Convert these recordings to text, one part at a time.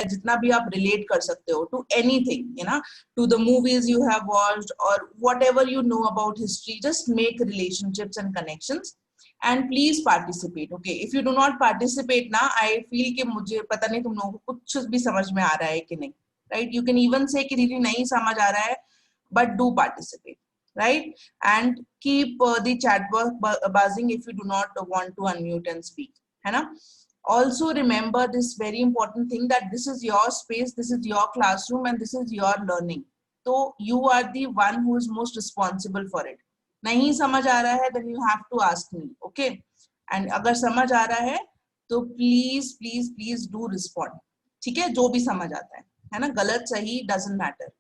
जितना भी आप रिलेट कर सकते हो to anything, you know, to the movies you have watched और whatever you know about history, just make relationships and connections and please participate. Okay, if you do not participate ना, I feel कि मुझे पता नहीं तुम लोगों को कुछ भी समझ में आ रहा है कि नहीं, राइट? यू कैन इवन से कि दीदी नहीं समझ आ रहा है, but do participate, right? And keep the chat box buzzing if you do not want to unmute and speak, है ना? Also remember this very important thing that this is your space, this is your classroom and this is your learning. So you are the one who is most responsible for it. नहीं समझ आ रहा है then you have to ask me, okay? And अगर समझ आ रहा है तो please please please do respond. ठीक है, जो भी समझ आता है ना? गलत सही doesn't matter.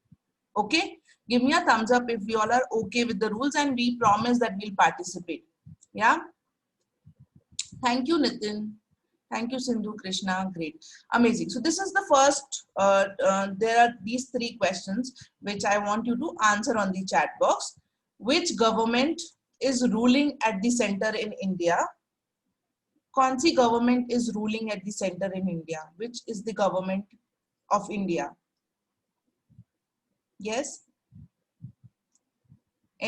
Okay, give me a thumbs up if you all are okay with the rules, and we promise that we'll participate. Yeah, thank you Nitin, thank you Sindhu, Krishna, great, amazing. So this is the first there are these 3 questions which I want you to answer on the chat box. Which government is ruling at the center in India? कौन सी government is ruling at the center in India? Which is the government of India? Yes,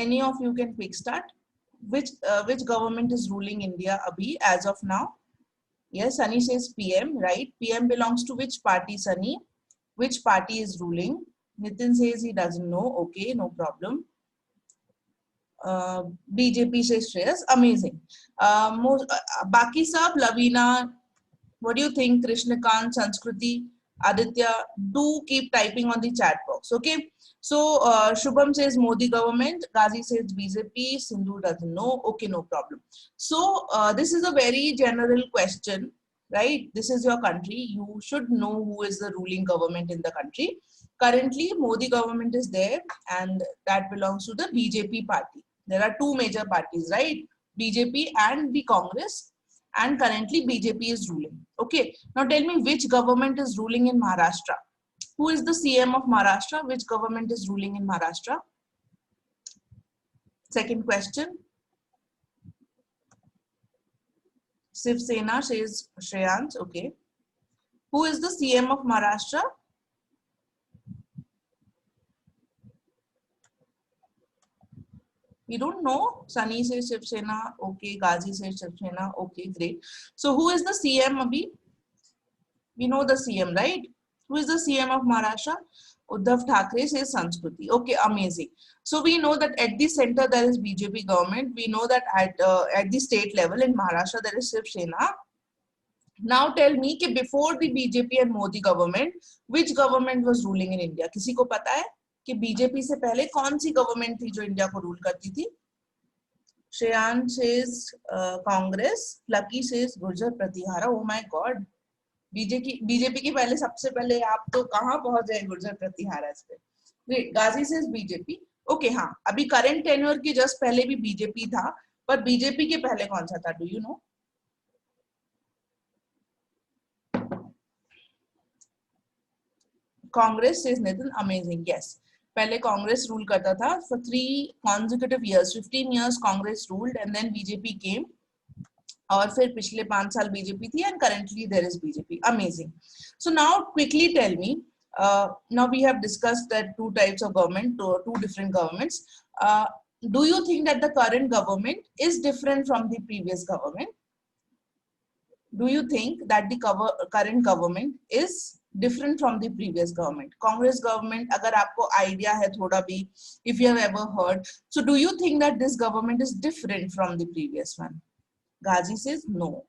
any of you can quick start. Which government is ruling India abhi as of now? Yes, Sunny says PM, right? PM belongs to which party, Sunny? Which party is ruling? Nitin says he doesn't know. Okay, no problem. BJP says Shreyas, amazing. Baki sab, Lavina, what do you think? Krishnakant, Sanskruti, Aditya, do keep typing on the chat box, okay? So Shubham says Modi government, Ghazi says BJP, Sindhu doesn't know. Okay, no problem. So this is a very general question, right? This is your country. You should know who is the ruling government in the country. Currently, Modi government is there, and that belongs to the BJP party. There are 2 major parties, right? BJP and the Congress. And currently BJP is ruling. Okay, now tell me which government is ruling in Maharashtra? Who is the CM of Maharashtra? Which government is ruling in Maharashtra? Second question. Shiv Sena says Shreyans. Okay. Who is the CM of Maharashtra? We don't know. Sunny says Shiv Sena. Okay. Ghazi says Shiv Sena. Okay, great. So who is the CM abhi? We know the CM, right? Who is the CM of Maharashtra? Uddhav Thackeray says Sanskruti. Okay, amazing. So we know that at the center there is BJP government. We know that at the state level in Maharashtra there is Shiv Sena. Now tell me कि before the BJP and Modi government, which government was ruling in India? किसी को पता है कि BJP से पहले कौन सी government थी जो इंडिया को रूल करती थी? Shreyan says Congress. Lucky says Gurjar Pratihara. Oh my God. BJP की पहले सबसे पहले आप तो कहां पहुंच गए गुर्जर प्रतिहारा पे. ग्रेट. गाजी सेज बीजेपी. ओके, हाँ, अभी करंट टेन्योर के जस्ट पहले भी बीजेपी था, पर बीजेपी के पहले कौन सा था? Do you know? Congress says Nitin. Amazing. Yes, पहले कांग्रेस रूल करता था for 3 consecutive years. 15 years Congress ruled and then BJP came, और फिर पिछले 5 साल बीजेपी थी, and currently there is BJP. Amazing. So now quickly tell me, now we have discussed that 2 types of government, 2 different governments. Do you think that the current government is different from the previous government? Do you think that the current government is different from the previous government? Congress government, अगर आपको idea है थोड़ा भी, if you have ever heard, so do you think that this government is different from the previous one? Ghazi says no,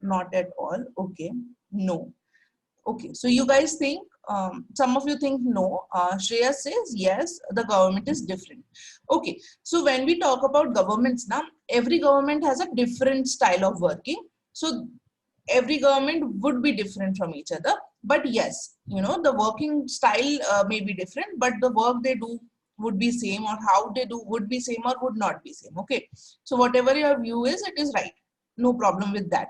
not at all. Okay, no. Okay, so you guys think, some of you think no. Shreya says yes, the government is different. Okay, so when we talk about governments now, every government has a different style of working. So every government would be different from each other. But yes, you know, the working style may be different, but the work they do would be same, or how they do would be same or would not be same. Okay, so whatever your view is, it is right. No problem with that.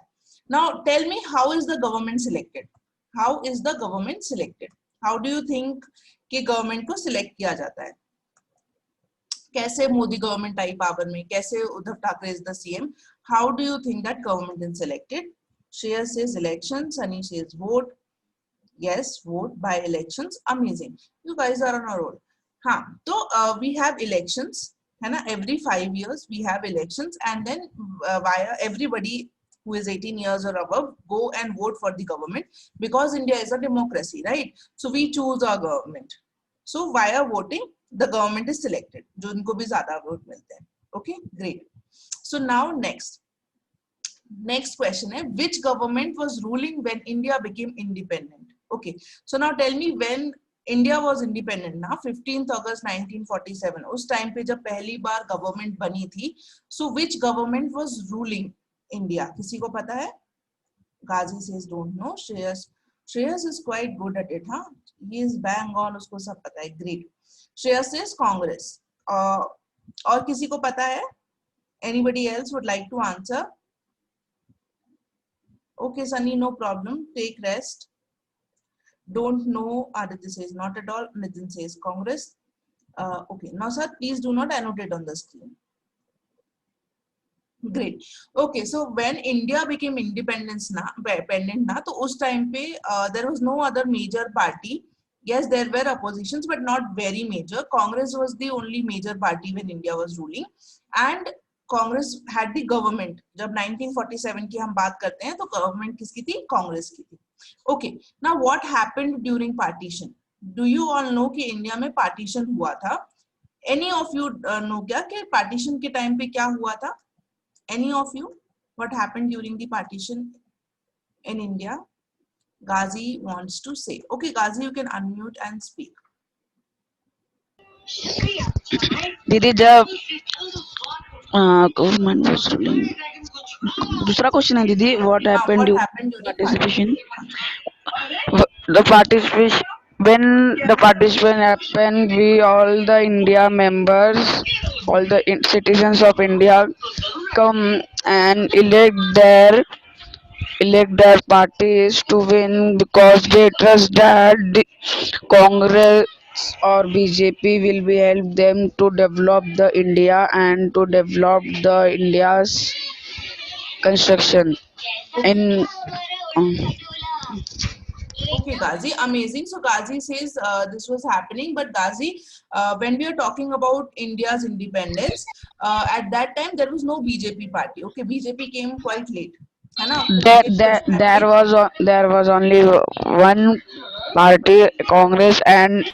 Now tell me, how is the government selected? How is the government selected? How do you think कि government को select किया जाता है? कैसे Modi government आई power में? कैसे Uddhav Thackeray is the CM? How do you think that government is selected? Shreya says election, Sunny says vote. Yes, vote by elections. Amazing. You guys are on a roll. हाँ, तो we have elections, है ना? Every 5 years we have elections, and then via everybody who is 18 years or above go and vote for the government, because India is a democracy, right? So we choose our government. So via voting, the government is selected. जो उनको भी ज़्यादा vote मिलते हैं. Okay, great. So now next question है, which government was ruling when India became independent? Okay, so now tell me when India was independent ना 15th August 1947, उस time पे जब पहली बार गवर्नमेंट बनी थी, so which government was ruling India? किसी को पता है? Ghazi says don't know. Shreyas is quite good at it, huh? He is bang on, उसको सब पता है. Great. Shreyas says Congress. और किसी को पता है? Anybody else would like to answer? Okay, Sunny, no problem. Take rest. Don't know. Aditya says not at all. Nitin says Congress. Okay, now sir, please do not annotate on the screen. Great. Okay, so when India became independent na, तो उस time पे there was no other major party. Yes, there were oppositions, but not very major. Congress was the only major party when India was ruling, and Congress had the government. जब 1947 की हम बात करते हैं, तो government किसकी थी? Congress की थी. Okay. Now what happened during partition? Do you all know कि India में partition हुआ था? Any of you know क्या कि partition के time पे क्या हुआ था? Any of you? What happened during the partition in India? Ghazi wants to say. Okay, Ghazi, you can unmute and speak. दीदी जब गवर्नमेंट वाज रूलिंग, दूसरा क्वेश्चन है दीदी, what happened What during happened during participation? partition? The participation, when the participation happened, we all the India members, all the citizens of India come and elect their parties to win, because they trust that the Congress or BJP will be help them to develop the India and to develop the India's construction Okay. in um, Okay, Ghazi, amazing. So Ghazi says this was happening, but Ghazi, when we are talking about India's independence, at that time there was no BJP party. Okay, BJP came quite late. है ना? आपको there, BJP there, पता है, there right? was there was only one party, Congress, and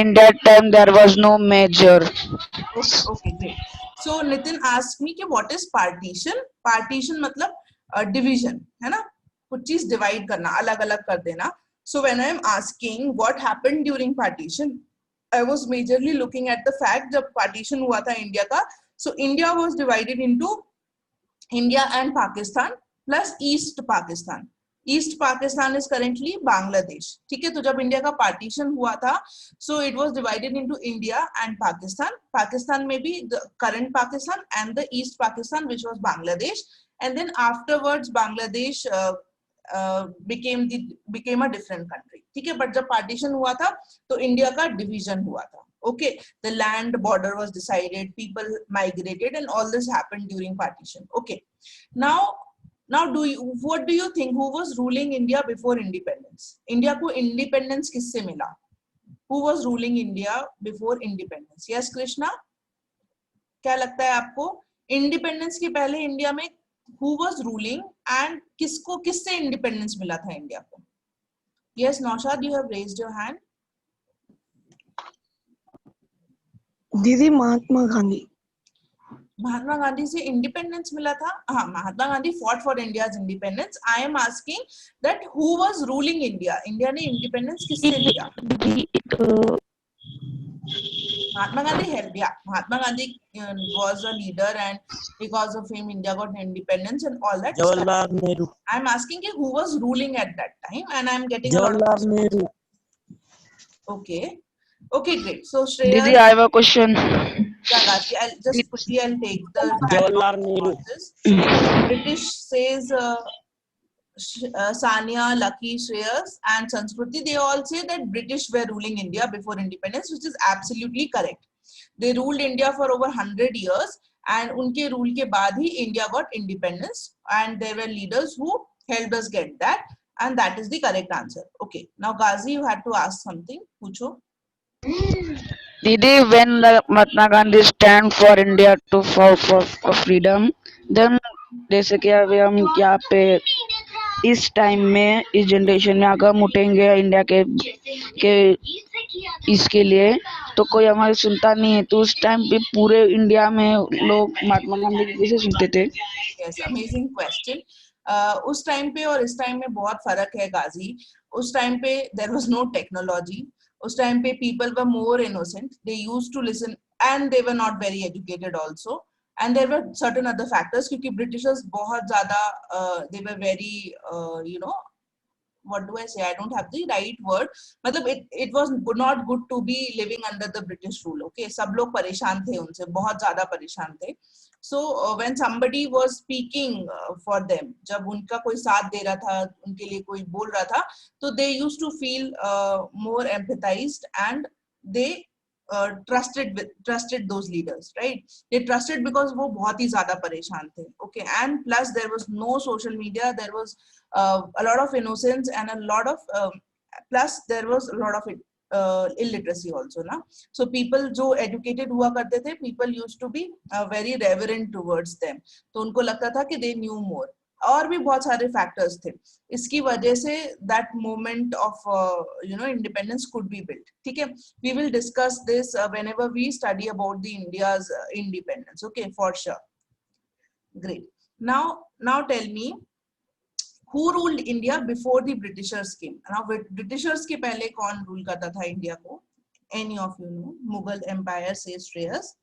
in that time there was no major. Okay, okay, great. So Nitin asked me कि what is partition? Partition मतलब division, है ना? कुछ चीज divide करना, अलग अलग कर देना. So when I am asking what happened during partition, I was majorly looking at the fact जब partition हुआ था India का, so India was divided into India and Pakistan plus East Pakistan. East Pakistan is currently Bangladesh. ठीक है, तो जब India का partition हुआ था, so it was divided into India and Pakistan. Pakistan में भी the current Pakistan and the East Pakistan which was Bangladesh, and then afterwards Bangladesh became a different country. ठीक है, बट जब पार्टीशन हुआ था तो इंडिया का डिवीजन हुआ था. Okay, the land border was decided, people migrated, and all this happened during partition. Okay, now what do you think, who was ruling India before independence? India को independence किससे मिला? Who was ruling India before independence? Yes, Krishna, क्या लगता है आपको? Independence के पहले India में who was ruling and किससे independence मिला था इंडिया को? Yes, Naushad, you have raised your hand. दीदी महात्मा गांधी. महात्मा गांधी से इंडिपेंडेंस मिला था. हाँ, Mahatma Gandhi fought for India's independence. I am asking that who was ruling India? India ने इंडिपेंडेंस किससे लिया? Mahatma Gandhi helped. Yeah, Mahatma Gandhi was a leader, and because of him, India got independence and all that. Jawaharlal Nehru. I'm asking you who was ruling at that time, and I'm getting a lot of Jawaharlal Nehru. Okay, okay, great. So Shreya, Didi, I have a question. yeah, Ghazi, I'll just quickly take the Jawaharlal Nehru. British says Sania, Lucky, Shreyas, and Sanskruti, they all say that British were ruling India before independence, which is absolutely correct. They ruled India for over 100 years, and उनके rule के बाद ही India got independence, and there were leaders who helped us get that. and that is the correct answer. Okay, now Ghazi, you had to ask something. Pucho. Didi, when the Mahatma Gandhi stand for India to for freedom, then जैसे कि अभी हम यहाँ पे इस time में इस generation में अगर हम उठेंगे इंडिया के इसके लिए तो कोई हमारी सुनता नहीं है, तो उस टाइम पे पूरे इंडिया में लोग महात्मा गांधी की कैसे सुनते थे? Yes, amazing question. उस टाइम पे और इस टाइम में बहुत फर्क है गाजी. उस टाइम पे there was no technology. उस टाइम पे people were more innocent. They used to listen and they were not very educated also. And there were certain other factors क्योंकि Britishers बहुत ज़्यादा they were very you know, what do I say? I don't have the right word. मतलब it was not good to be living under the British rule. Okay, सब लोग परेशान थे उनसे, बहुत ज़्यादा परेशान थे. So when somebody was speaking for them, जब उनका कोई साथ दे रहा था, उनके लिए कोई बोल रहा था, तो they used to feel more empathized and they trusted those leaders, right? They trusted because वो बहुत ही ज़्यादा परेशान थे. Okay, and plus there was no social media, there was a lot of innocence and a lot of plus there was a lot of illiteracy also na. So people जो educated हुआ करते थे, people used to be very reverent towards them. तो उनको लगता था कि they knew more. और भी बहुत सारे factors थे. इसकी वजह से that moment of you know, independence could be built. ठीक है? We will discuss this whenever we study about the India's independence. Okay, for sure. Great. Now tell me, who ruled India before the Britishers came? Now, Britishers के पहले कौन rule करता था India को? Any of you know? Mughal Empire, says Shreyas.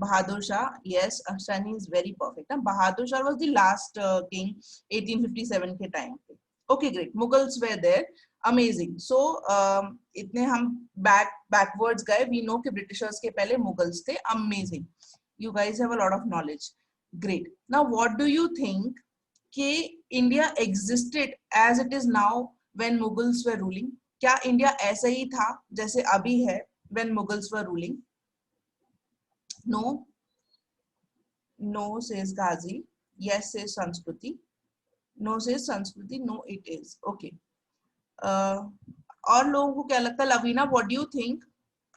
Bahadur Shah, yes, Ashani is very perfect. Bahadur Shah was the last king, 1857 के time पे. Okay, great. Mughals were there. Amazing. So, इतने हम backwards गए. We know कि Britishers के पहले Mughals थे. Amazing. You guys have a lot of knowledge. Great. Now, what do you think कि India existed as it is now when Mughals were ruling? क्या India ऐसा ही था जैसे अभी है when Mughals were ruling? No. No, says Ghazi. Yes, says Sanskriti. No, says Sanskriti. No, it is. Okay. और लोगों को क्या लगता है? Lavina, what do you think?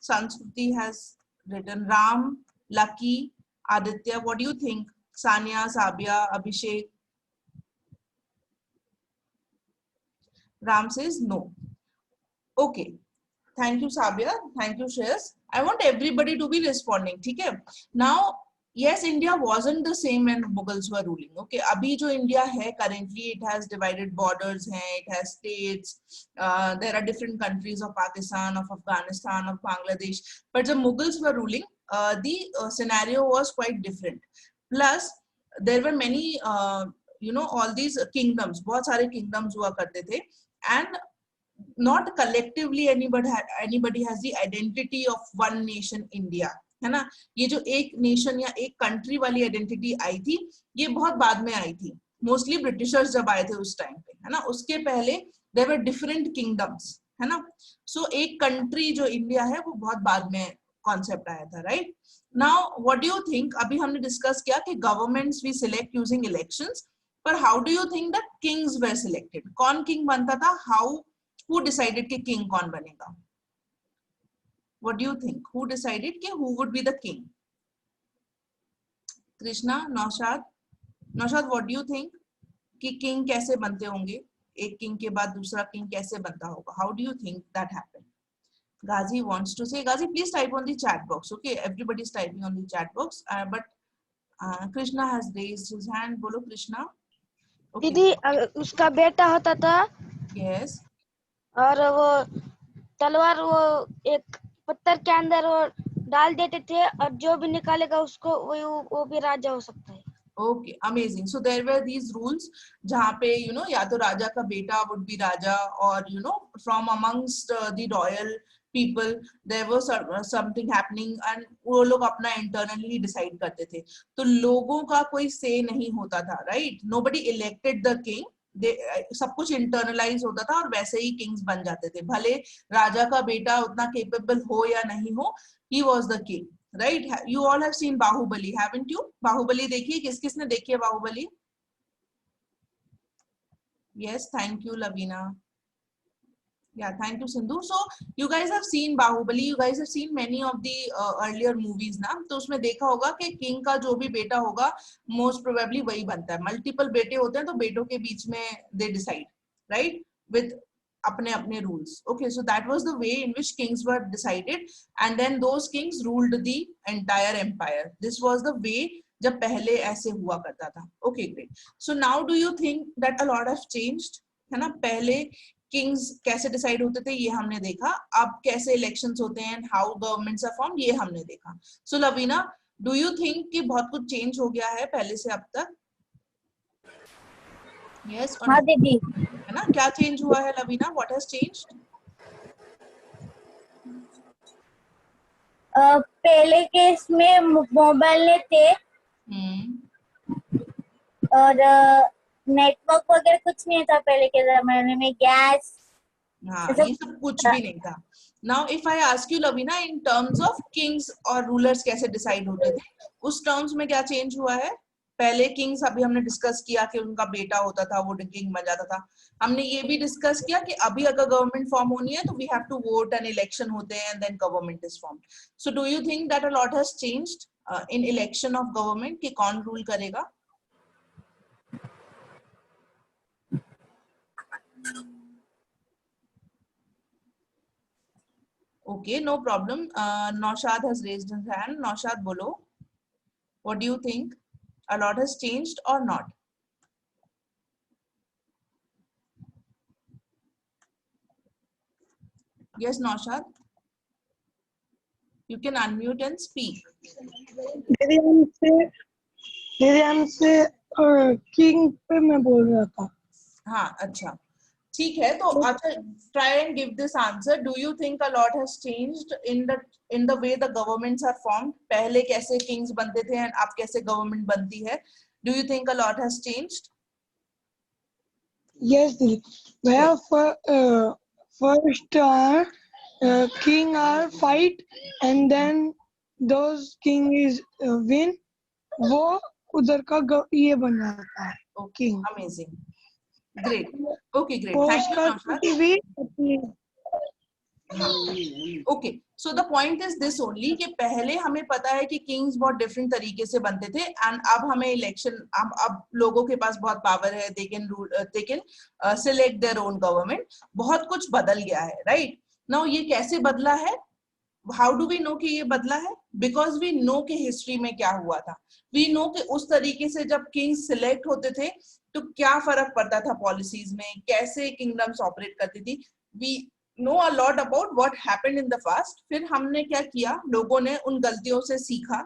Sanskriti has written. Ram, Lucky, Aditya, what do you think? Sanya, Sabia, Abhishek. Ram says no. Okay. Thank you, Sabia. Thank you, Shreyas. I want everybody to be responding. Okay. Now, yes, India wasn't the same when Mughals were ruling. Okay. Abhi jo India hai currently, it has divided borders. Hai, it has states. There are different countries of Pakistan, of Afghanistan, of Bangladesh. But the Mughals were ruling, the scenario was quite different. Plus, there were many, you know, all these kingdoms. बहुत सारे kingdoms हुआ करते थे. And not collectively anybody has the identity of one nation India, है ना? ये जो एक nation या एक country वाली identity आई थी, ये बहुत बाद में आई थी. Mostly Britishers जब आए थे उस time पे, है ना? उसके पहले there were different kingdoms, है ना? So एक country जो India है वो बहुत बाद में concept आया था, right? Now what do you think? अभी हमने discuss किया कि governments we select using elections. But how do you think that kings were selected? कौन king बनता था? Who decided कि king कौन बनेगा? What do you think? Who decided कि who would be the king? Krishna, Naushad, what do you think? कि king कैसे बनते होंगे? एक king के बाद दूसरा king कैसे बनता होगा? How do you think that happened? Ghazi wants to say. Ghazi, please type on the chat box. Okay, everybody is typing on the chat box. But Krishna has raised his hand. बोलो Krishna. Okay. दीदी उसका बेटा होता था. Yes. और वो तलवार वो एक पत्थर के अंदर वो डाल देते थे और जो भी निकालेगा उसको वो भी राजा हो सकता है. Okay, amazing. So there were these rules जहाँ पे you know या तो राजा का बेटा would be Raja or you know from amongst the royal people there was something happening and वो लोग अपना internally decide करते थे. तो लोगों का कोई say नहीं होता था, right? Nobody elected the king. सब कुछ internalize होता था और वैसे ही kings बन जाते थे. भले राजा का बेटा उतना capable हो या नहीं हो, he was the king. Right? You all have seen Bahubali, haven't you? Bahubali देखिए, किस किसने देखी है Bahubali? Yes, thank you, Lavina. Yeah, thank you, Sindhu. So you guys have seen Bahubali. You guys have seen many of the earlier movies ना. तो उसमें देखा होगा कि किंग का जो भी बेटा होगा most probably वही बनता है. Multiple बेटे होते हैं तो बेटों के बीच में they decide, right? With अपने अपने rules. Okay, so that was the way in which kings were decided, and then those kings ruled the entire empire. This was the way जब पहले ऐसे हुआ करता था. Okay, great. So now do you think that a lot have changed? है ना, पहले Kings कैसे डिसाइड होते थे ये हमने देखा, अब कैसे इलेक्शंस होते हैं, हाउ गवर्नमेंट्स आर फॉर्म, ये हमने देखा. सो लवीना, डू यू थिंक कि बहुत कुछ चेंज हो गया है पहले से अब तक? यस और हाँ दीदी, है ना, क्या चेंज हुआ है लवीना? What has changed? पहले के इसमें मोबाइल नहीं थे और नेटवर्क वगैरह कुछ नहीं था पहले के जमाने में. गैस, हाँ, ये सब कुछ भी नहीं था. Now if I ask you Lavina, in terms of kings और रूलर्स कैसे डिसाइड होते थे, उस टर्म्स में क्या चेंज हुआ है? पहले किंग्स, अभी हमने डिस्कस किया कि उनका बेटा होता था, वो किंग बन जाता था. हमने ये भी डिस्कस किया कि अभी अगर गवर्नमेंट फॉर्म होनी है तो we have to vote and election होते हैं and then government is formed. So do you think that a lot has changed in election of government कि कौन रूल करेगा? Okay, no problem. Naushad has raised his hand. Naushad, bolo. What do you think? A lot has changed or not? Yes, Naushad. You can unmute and speak. दीदी हमसे king पे मैं बोल रहा था. हाँ, अच्छा, ठीक है. तो अच्छा, try and give this answer. Do you think a lot has changed in the way the governments are formed? पहले कैसे kings बनते थे and अब कैसे government बनती है? Do you think a lot has changed? Yes, दीदी. Where first king are fight and then those king is win, वो उधर का ये बन जाता है. Okay, king. amazing. Great. Okay, great. Thank you, Naushad. Okay, so the point is this only कि पहले हमें पता है कि किंग्स बहुत डिफरेंट तरीके से बनते थे एंड अब हमें इलेक्शन, अब लोगों के पास बहुत पावर है, they can select their own government. बहुत कुछ बदल गया है, right? Now ये कैसे बदला है? How do we know कि ये बदला है? Because we know कि हिस्ट्री में क्या हुआ था. We know कि उस तरीके से जब किंग्स सिलेक्ट होते थे तो क्या फर्क पड़ता था पॉलिसीज में, कैसे किंगडम्स ऑपरेट करती थी. We know a lot about what happened in the past. फिर हमने क्या किया, लोगों ने उन गलतियों से सीखा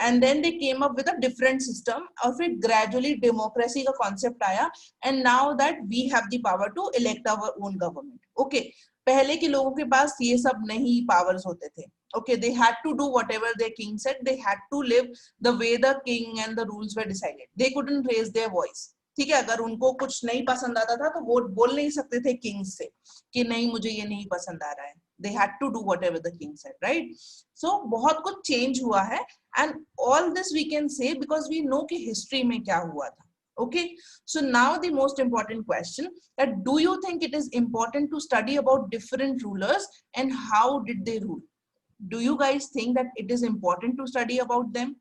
and then they came up with a different system और फिर gradually democracy का concept आया and now that we have the power to elect our own government. Okay, पहले के लोगों के पास ये सब नहीं powers होते थे. Okay, they had to do whatever their king said. They had to live the way the king and the rules were decided. They couldn't raise their voice. ठीक है, अगर उनको कुछ नहीं पसंद आता था तो वो बोल नहीं सकते थे किंग्स से कि नहीं मुझे ये नहीं पसंद आ रहा है. They had to do whatever the king said, right? So बहुत कुछ change हुआ है and all this we can say because we know कि history में क्या हुआ था. Okay, so now the most important question, that do you think it is important to study about different rulers and how did they rule? Do you guys think that it is important to study about them?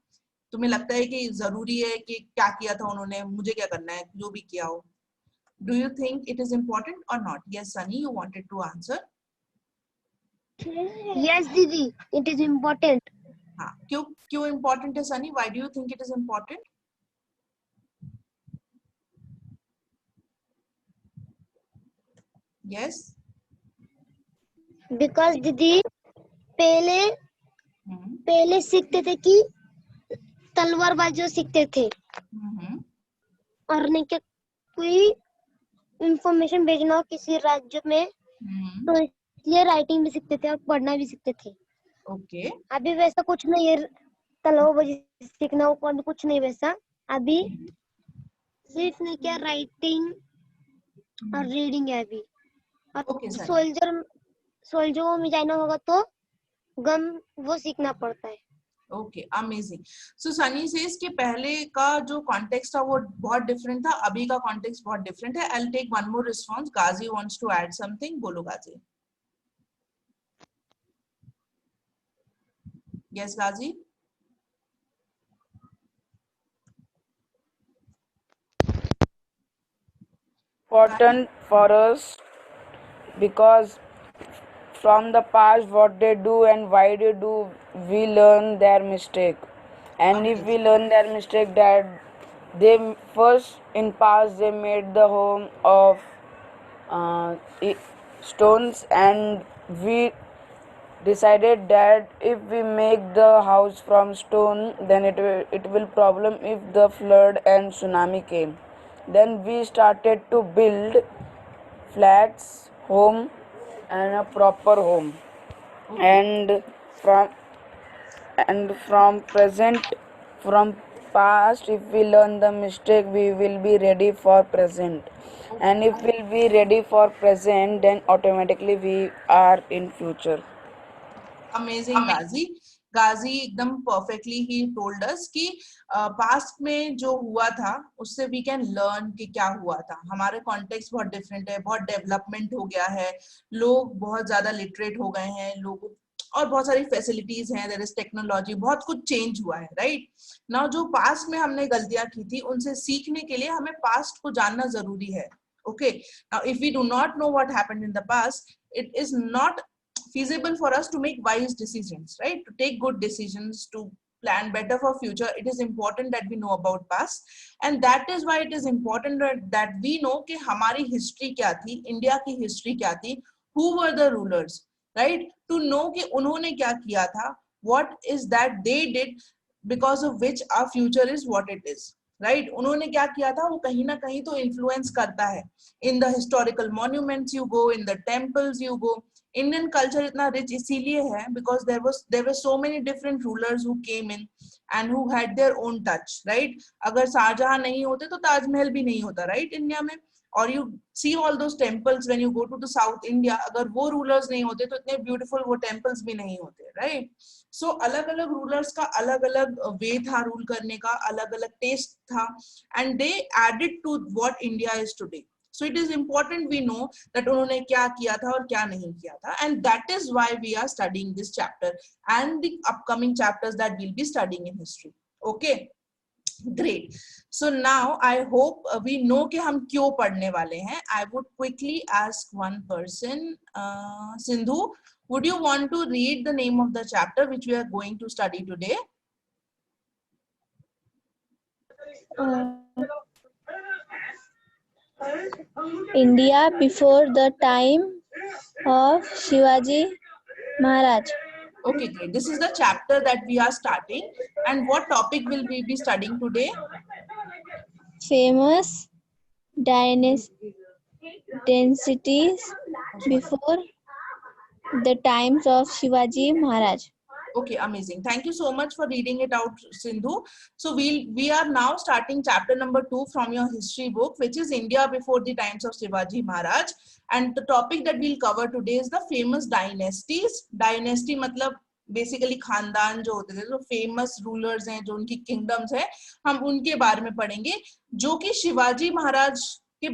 तुम्हें लगता है कि जरूरी है कि क्या किया था उन्होंने, मुझे क्या करना है, जो भी किया हो? Do you think it is important or not? Yes, Sunny, you wanted to answer. Yes, Didi, it is important. हाँ, क्यों important है Sunny? Why do you think it is important? Yes. Because Didi, पहले सीखते थे कि तलवारबाजी सीखते थे और नहीं क्या कोई इंफॉर्मेशन भेजना हो किसी राज्य में तो इसलिए राइटिंग भी सीखते थे और पढ़ना भी सीखते थे. ओके, अभी वैसा कुछ नहीं है, तलवारबाजी सीखना हो कुछ नहीं वैसा. अभी सिर्फ नहीं क्या राइटिंग और रीडिंग है अभी. और सोल्जर में जाना होगा तो गन वो सीखना पड़ता है. Okay amazing. So Sunny says कि पहले का जो कॉन्टेक्स्ट था वो बहुत डिफरेंट था, अभी का कॉन्टेक्स्ट बहुत डिफरेंट है. I will take one more response. Ghazi wants to add something. बोलो Ghazi. Yes Ghazi. Important for us because from the past what they do and why they do, we learn their mistake. And if we Amazing. learn their mistake, that they first in past they made the home of uh, stones, and we decided that if we make the house from stone, then it will problem if the flood and tsunami came. Then we started to build flats home and a proper home. Okay. And from present, from past, if we learn the mistake, we will be ready for present. And if we'll be ready for present, then automatically we are in future. Amazing Ghazi. Ghazi एकदम perfectly he told us कि past में जो हुआ था उससे we can learn कि क्या हुआ था. हमारे कॉन्टेक्स्ट बहुत डिफरेंट है, बहुत डेवलपमेंट हो गया है, लोग बहुत ज्यादा लिटरेट हो गए हैं, लोग और बहुत सारी फैसिलिटीज हैं, देयर इज टेक्नोलॉजी, बहुत कुछ चेंज हुआ है. राइट नाउ जो पास्ट में हमने गलतियां की थी उनसे सीखने के लिए हमें पास्ट को जानना जरूरी है. Okay now if we do not know what happened in the past, it is not feasible for us to make wise decisions, right? To take good decisions, to plan better for future, it is important that we know about past. And that is why it is important that we know कि हमारी history क्या थी, India की history क्या थी, who were the rulers, right? To know कि उन्होंने क्या किया था, what is that they did because of which our future is what it is. Right उन्होंने क्या किया था वो कहीं ना कहीं तो इन्फ्लुएंस करता है. In the historical monuments you go, in the temples you go. Indian culture इतना रिच इसीलिए है because there were so many different rulers who came in and who had their own touch. Right अगर शाहजहां नहीं होते तो ताजमहल भी नहीं होता. राइट इंडिया में. और you see all those temples when you go to the south India, अगर वो रूलर्स नहीं होते तो इतने ब्यूटीफुल वो टेम्पल्स भी नहीं होते. राइट सो अलग अलग रूलर्स का अलग अलग वे था रूल करने का, अलग अलग टेस्ट था, and they added to what India is today. So it is important we know that उन्होंने क्या किया था और क्या नहीं किया था, and that is why we are studying this chapter and the upcoming chapters that we'll be studying in history. Okay, great. So now I hope we know कि हम क्यों पढ़ने वाले हैं. I would quickly ask one person, Sindhu, would you want to read the name of the chapter which we are going to study today? India before the time of Shivaji Maharaj. Okay, great. This is the chapter that we are starting. And what topic will we be studying today? Famous densities before the times of Shivaji Maharaj. Okay, amazing. Thank you so much for reading it out, Sindhu. So we are now starting chapter number 2 from your history book, which is India before the times of Shivaji Maharaj. And the topic that we'll cover today is the famous dynasties. Dynasty मतलब basically खानदान जो होते थे, जो famous rulers हैं, जो उनकी kingdoms हैं, हम उनके बारे में पढ़ेंगे जो कि शिवाजी महाराज के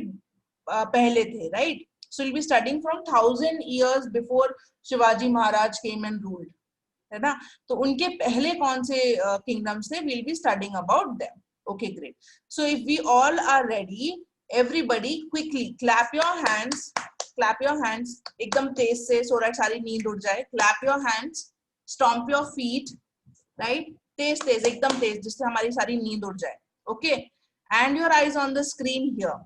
पहले थे. Right so will be studying from 1000 years before Shivaji Maharaj came and ruled. है ना. तो उनके पहले कौन से किंगडम्स थे, we'll be studying about them. Okay, great. So if we all are ready, everybody quickly clap your hands. Clap your hands एकदम तेज से so that सारी नींद उड़ जाए. Clap your hands, stomp your feet, right? तेज तेज एकदम तेज जिससे हमारी सारी नींद उड़ जाए. Okay, and your eyes on the screen here.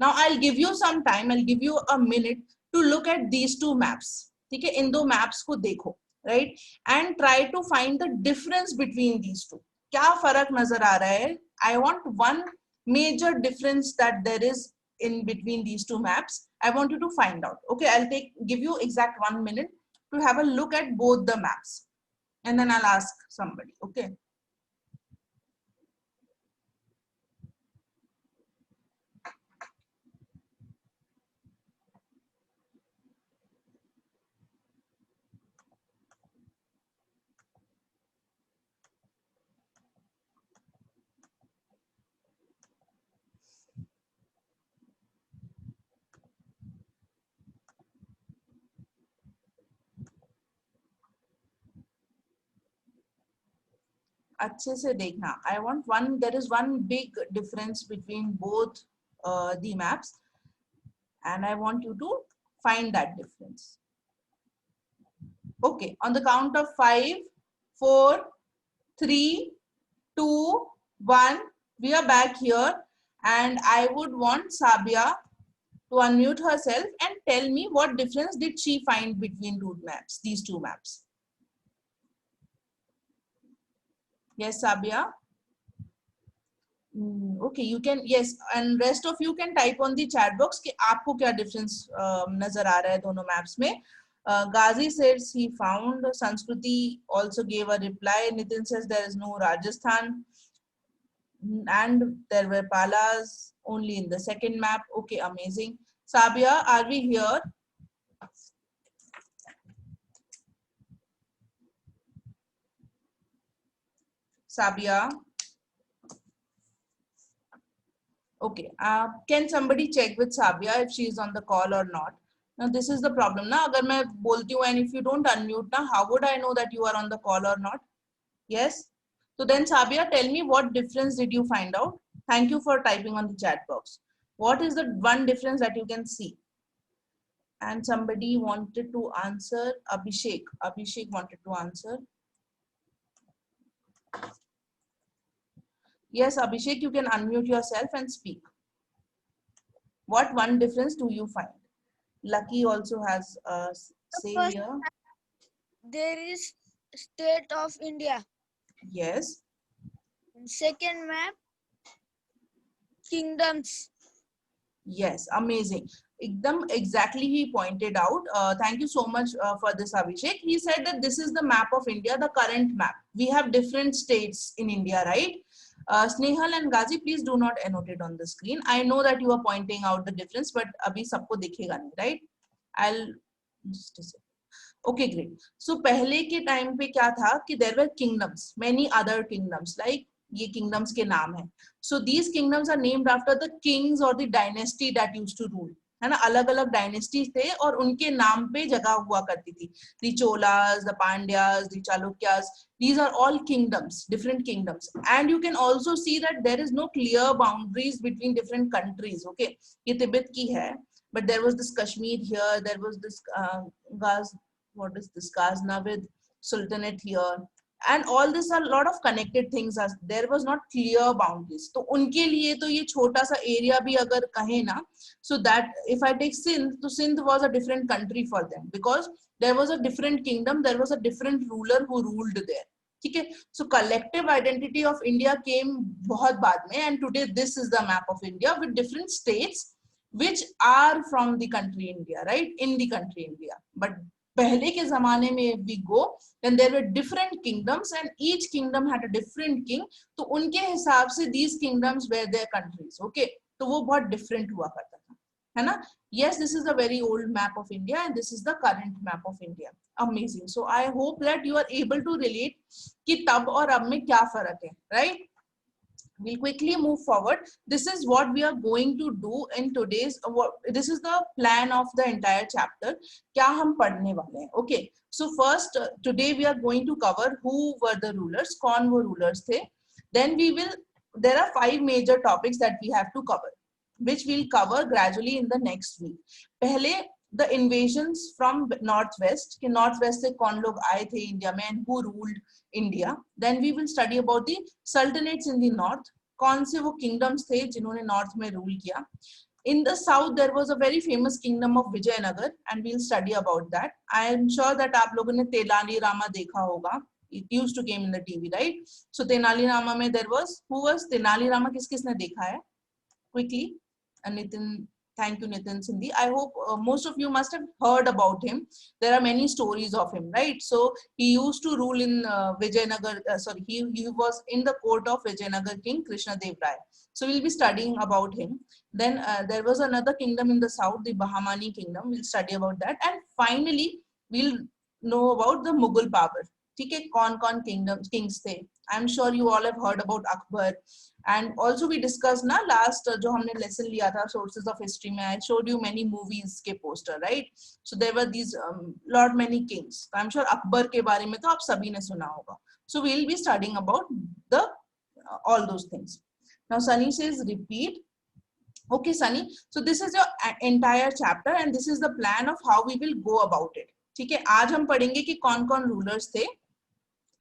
Now I'll give you some time, I'll give you a minute to look at these two maps. ठीक है, इन दो मैप्स को देखो. Right, and try to find the difference between these two. क्या फर्क नजर आ रहा है? I want one major difference that there is in between these two maps. I want you to find out. Okay, I'll give you exact 1 minute to have a look at both the maps, and then I'll ask somebody. Okay. अच्छे से देखना. I want one. There is one big difference between both the maps, and I want you to find that difference. Okay, on the count of 5, 4, 3, 2, 1, we are back here, and I would want Sabia to unmute herself and tell me what difference did she find between these two maps. Yes, Sabia. Okay, you can, yes, and rest of you can type on the chat box कि आपको क्या difference नजर आ रहा है दोनों maps में. Ghazi says he found. Sanskruti also gave a reply. Nitin says there is no Rajasthan, and there were palas only in the second map. Okay, amazing. Sabia, are we here? Sabia. Okay, can somebody check with Sabia if she is on the call or not? Now this is the problem. Na, agar main bolti hu and if you don't unmute, na, how would I know that you are on the call or not? Yes. So then Sabia, tell me what difference did you find out? Thank you for typing on the chat box. What is the one difference that you can see? And somebody wanted to answer. Abhishek. Abhishek wanted to answer. Yes, Abhishek, you can unmute yourself and speak. What one difference do you find? Lucky also has a say here. There is state of India. Yes. Second map, kingdoms. Yes, amazing. Exactly, he pointed out. Thank you so much for this, Abhishek. He said that this is the map of India, the current map. We have different states in India, right? Snehal and Ghazi, please do not annotate it on the screen. I know that you are pointing out the difference, but abhi sabko dikhega nahi, right? I'll just a second. Okay, great. So पहले के time पे क्या था कि there were kingdoms, many other kingdoms, like ये kingdoms के नाम हैं. So these kingdoms are named after the kings or the dynasty that used to rule. है ना, अलग अलग डायनेस्टीज थे और उनके नाम पे जगह हुआ करती थी. The Cholas, the Pandyas, the Chalukyas, these are all kingdoms, different kingdoms. And you can also see that there is no clear boundaries between different countries. Okay, ये तिब्बत की है, but there was this Kashmir here, there was this what is this Ghaznavid Sultanate here, and all this are a lot of connected things. As there was not clear boundaries, तो उनके लिए तो ये छोटा सा area भी अगर कहे ना, so that if I take Sindh, तो Sindh was a different country for them because there was a different kingdom, there was a different ruler who ruled there. ठीक है, so collective identity of India came बहुत बाद में, and today this is the map of India with different states which are from the country India, right? In the country India, but पहले के जमाने में if we go, then there were different kingdoms and each kingdom had a different king. तो उनके हिसाब से these kingdoms were their countries. Okay, तो वो बहुत different हुआ करता था, है ना? Yes, this is a very old map of India and this is the current map of India. Amazing. So I hope that you are able to relate कि तब और अब में क्या फर्क है, right? We'll quickly move forward. This is what we are going to do in today's, this is the plan of the entire chapter. क्या हम पढ़ने वाले हैं? Okay. So first, today we are going to cover who were the rulers, कौन वो rulers थे. Then we will, there are 5 major topics that we have to cover, which we'll cover gradually in the next week. पहले the invasions from northwest, कि northwest से कौन लोग आए थे इंडिया में and who ruled India. Then we will study about the sultanates in the north, कौन से वो kingdoms थे जिन्होंने north में rule किया. In the south there was a very famous kingdom of Vijayanagar and we'll study about that. I am sure that आप लोगों ने Tenali Rama देखा होगा. It used to came in the TV, right? So Tenali Rama में there was, who was Tenali Rama, किस किसने देखा है? Quickly, Nitin. Thank you, Nitin Sindhi. I hope most of you must have heard about him. There are many stories of him, right? So he used to rule in Vijayanagar. He was in the court of Vijayanagar King Krishna Dev Rai. So we'll be studying about him. Then there was another kingdom in the south, the Bahmani kingdom. We'll study about that. And finally, we'll know about the Mughal power. ठीक है, कौन कौन Kings थे. I am sure you all have heard about Akbar. And also we discussed ना last जो हमने lesson लिया था sources of history में, I showed you many movies के poster, right? So there were these lot many kings. So I'm sure Akbar के बारे में तो आप सभी ने सुना होगा. So we'll be studying about the all those things. Now Sunny says repeat. Okay Sunny, so this is your entire chapter and this is the plan of how we will go about it. ठीक है, आज हम पढ़ेंगे कि कौन कौन rulers थे.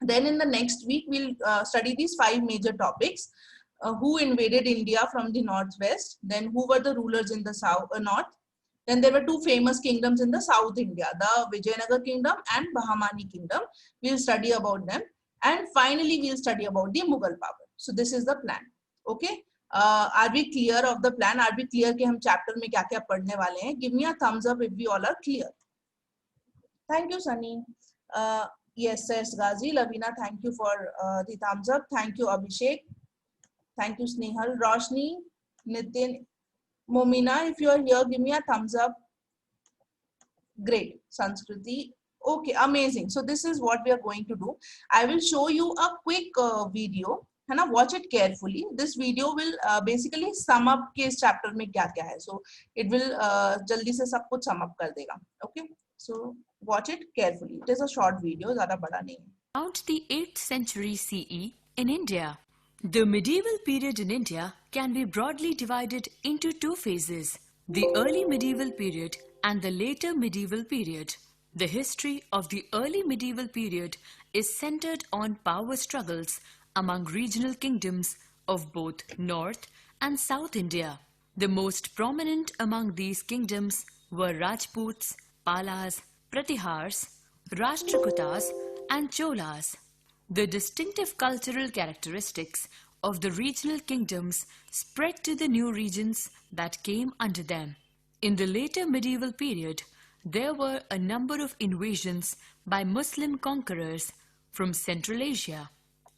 Then in the next week we'll study these 5 major topics. Who invaded India from the northwest, then who were the rulers in the north, then there were 2 famous kingdoms in the South India, the Vijayanagar kingdom and Bahmani kingdom. We'll study about them and finally we'll study about the Mughal power. So this is the plan. Okay, are we clear of the plan? Are we clear कि हम chapter में क्या क्या पढ़ने वाले हैं? Give me a thumbs up if we all are clear. Thank you Sunny. Yes says Ghazi. Lavina, thank you for the thumbs up. Thank you Abhishek. Thank you, Snehal. Roshni, Nitin, Momina, if you are here, give me a thumbs up. Great. Sanskriti. Okay, amazing. So this is what we are going to do. I will show you a quick video. है ना, watch it carefully. This video will basically sum up के इस chapter में क्या क्या है. So it will जल्दी से सब कुछ sum up कर देगा. Okay. So watch it carefully. It is a short video. ज़्यादा बड़ा नहीं है. Around the 8th century CE in India. The medieval period in India can be broadly divided into 2 phases, the early medieval period and the later medieval period. The history of the early medieval period is centered on power struggles among regional kingdoms of both North and South India. The most prominent among these kingdoms were Rajputs, Palas, Pratihars, Rashtrakutas and Cholas. The distinctive cultural characteristics of the regional kingdoms spread to the new regions that came under them. In the later medieval period, there were a number of invasions by Muslim conquerors from Central Asia.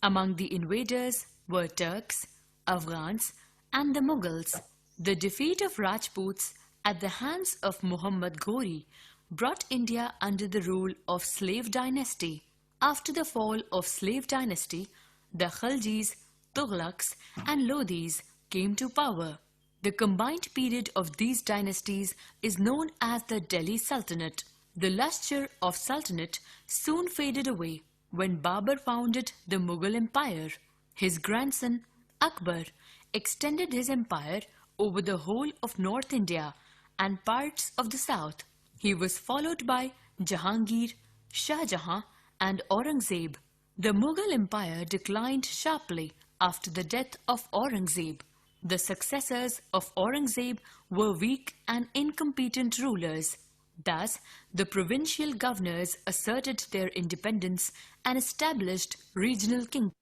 Among the invaders were Turks, Afghans, and the Mughals. The defeat of Rajputs at the hands of Muhammad Ghori brought India under the rule of slave dynasty. After the fall of slave dynasty, the Khaljis, Tughlaqs and Lodhis came to power. The combined period of these dynasties is known as the Delhi Sultanate. The lustre of Sultanate soon faded away when Babur founded the Mughal Empire. His grandson Akbar extended his empire over the whole of North India and parts of the south. He was followed by Jahangir, Shah Jahan and Aurangzeb. The Mughal Empire declined sharply after the death of Aurangzeb. The successors of Aurangzeb were weak and incompetent rulers. Thus, the provincial governors asserted their independence and established regional kingdoms.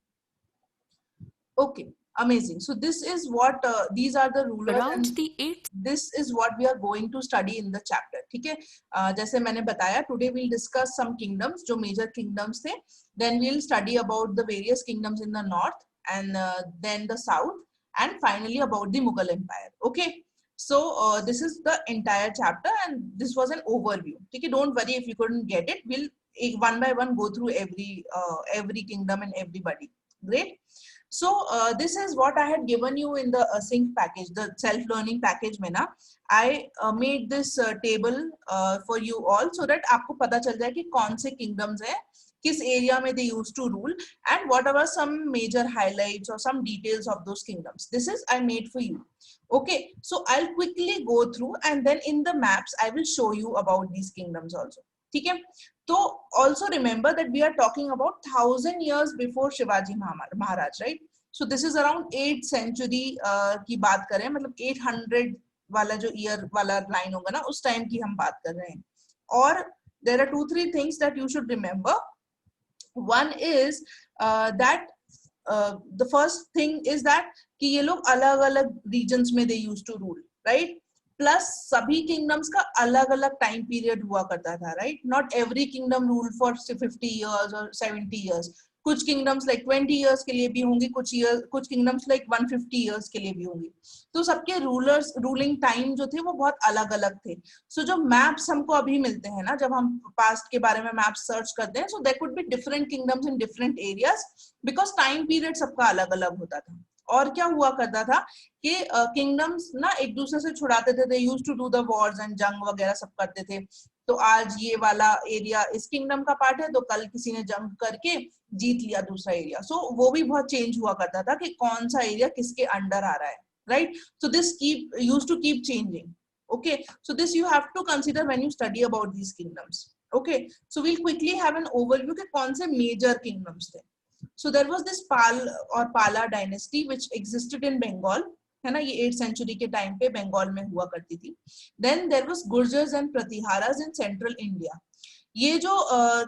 Okay, amazing. So this is what these are the rulers. Around the 8th. This is what we are going to study in the chapter. ठीक है, जैसे मैंने बताया, today we'll discuss some kingdoms, जो major kingdoms थे. Then we'll study about the various kingdoms in the north and then the south, and finally about the Mughal Empire. Okay. So this is the entire chapter and this was an overview. ठीक है, don't worry if you couldn't get it. We'll one by one go through every kingdom and everybody. Great. So this is what I had given you in the sync package, the self-learning package में ना, I made this table for you all so that आपको पता चल जाए कि कौन से kingdoms हैं, किस area में they used to rule, and what are some major highlights or some details of those kingdoms. This is I made for you. Okay, so I'll quickly go through and then in the maps I will show you about these kingdoms also. ठीक है, तो also remember that we are talking about 1000 years before Shivaji Maharaj, right? So this is around 8th century की बात करें, मतलब 800 वाला जो year वाला line होगा ना, उस time की हम बात कर रहे हैं. और there are 2-3 things that you should remember. One is that the first thing is that कि ये लोग अलग-अलग regions में they used to rule, right? Plus सभी kingdoms का अलग-अलग time period हुआ करता था, right? Not every kingdom ruled for 50 years or 70 years. कुछ किंगडम्स लाइक 20 इयर्स के लिए भी होंगी, कुछ किंगडम्स लाइक 150 इयर्स के लिए भी होंगी। तो सबके रूलिंग टाइम जो थे वो बहुत अलग अलग थे। सो जो मैप्स हमको अभी मिलते हैं ना, जब हम पास्ट के बारे में मैप्स सर्च करते हैं, so there could be different kingdoms in different areas, because time period सबका अलग अलग होता था। और क्या हुआ करता था कि किंगडम्स ना एक दूसरे से छुड़ाते थे, they used to do the wars and जंग वगैरह सब करते थे। तो आज ये वाला एरिया इस किंगडम का पार्ट है, तो कल किसी ने जंग करके जीत लिया दूसरा एरिया। सो वो भी बहुत चेंज हुआ करता था कि कौन सा एरिया किसके अंडर आ रहा है, right? So this used to keep changing. Okay, so this you have to consider when you study about these kingdoms. Okay, so we'll quickly have an overview के कौन से major kingdoms थे। So there was this Pal or Pala dynasty which existed in Bengal, है ना, ये 8th century के time पे बंगाल में हुआ करती थी। Then there was Gurjars and Pratiharas in central India. ये जो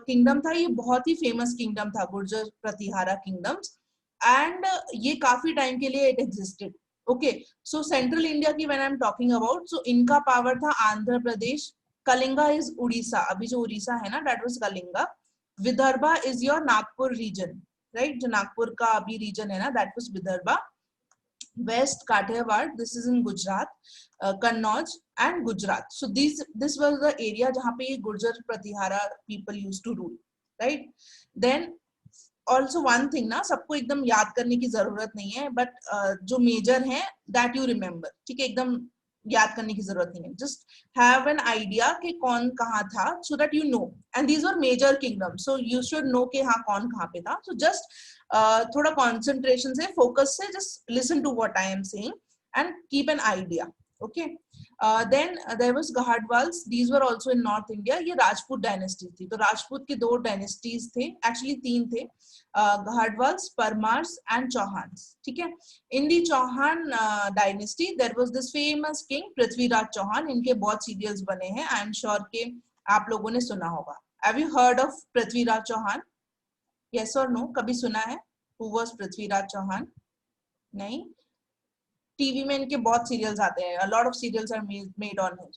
किंगडम था ये बहुत ही फेमस किंगडम था, गुर्जर प्रतिहारा किंगडम्स, एंड ये काफी टाइम के लिए it existed. Okay, so central India की when I am talking about, so इनका पावर था आंध्र प्रदेश, कलिंगा इज उड़ीसा, अभी जो उड़ीसा है ना that was Kalinga, Vidarbha is your Nagpur region, right? जो नागपुर का अभी रीजन है ना that was Vidarbha, West Kathiawad, this is in Gujarat, Kannauj and Gujarat. So this was the area जहाँ पे ये Gurjar Pratihara people used to rule, right? Then also one thing ना, सबको एकदम याद करने की जरूरत नहीं है, but जो major है that you remember, ठीक है? एकदम याद करने की जरूरत नहीं है, just have an idea कि कौन कहाँ था, so that you know, and these were major kingdoms, so you should know कि हाँ कौन कहाँ पे था। So just थोड़ा concentration से, focus से, just listen to what I am saying and keep an idea. Okay, then there was Gahadwals, these were also in North India, ये राजपूत डायनेस्टी थी। तो राजपूत के 2 डायनेस्टीज थे, एक्चुअली 3 थे, Gahadwals, Parmars and Chauhans, ठीक है? In the Chauhan dynasty there was this famous king Prithviraj Chauhan, इनके बहुत सीरियल्स बने हैं, आई एम श्योर के आप लोगों ने सुना होगा। Have you heard of Prithviraj Chauhan? Yes or no? कभी सुना है? Who was Prithviraj Chauhan? नहीं? टीवी में इनके बहुत सीरियल्स आते हैं, a lot of serials are made on him,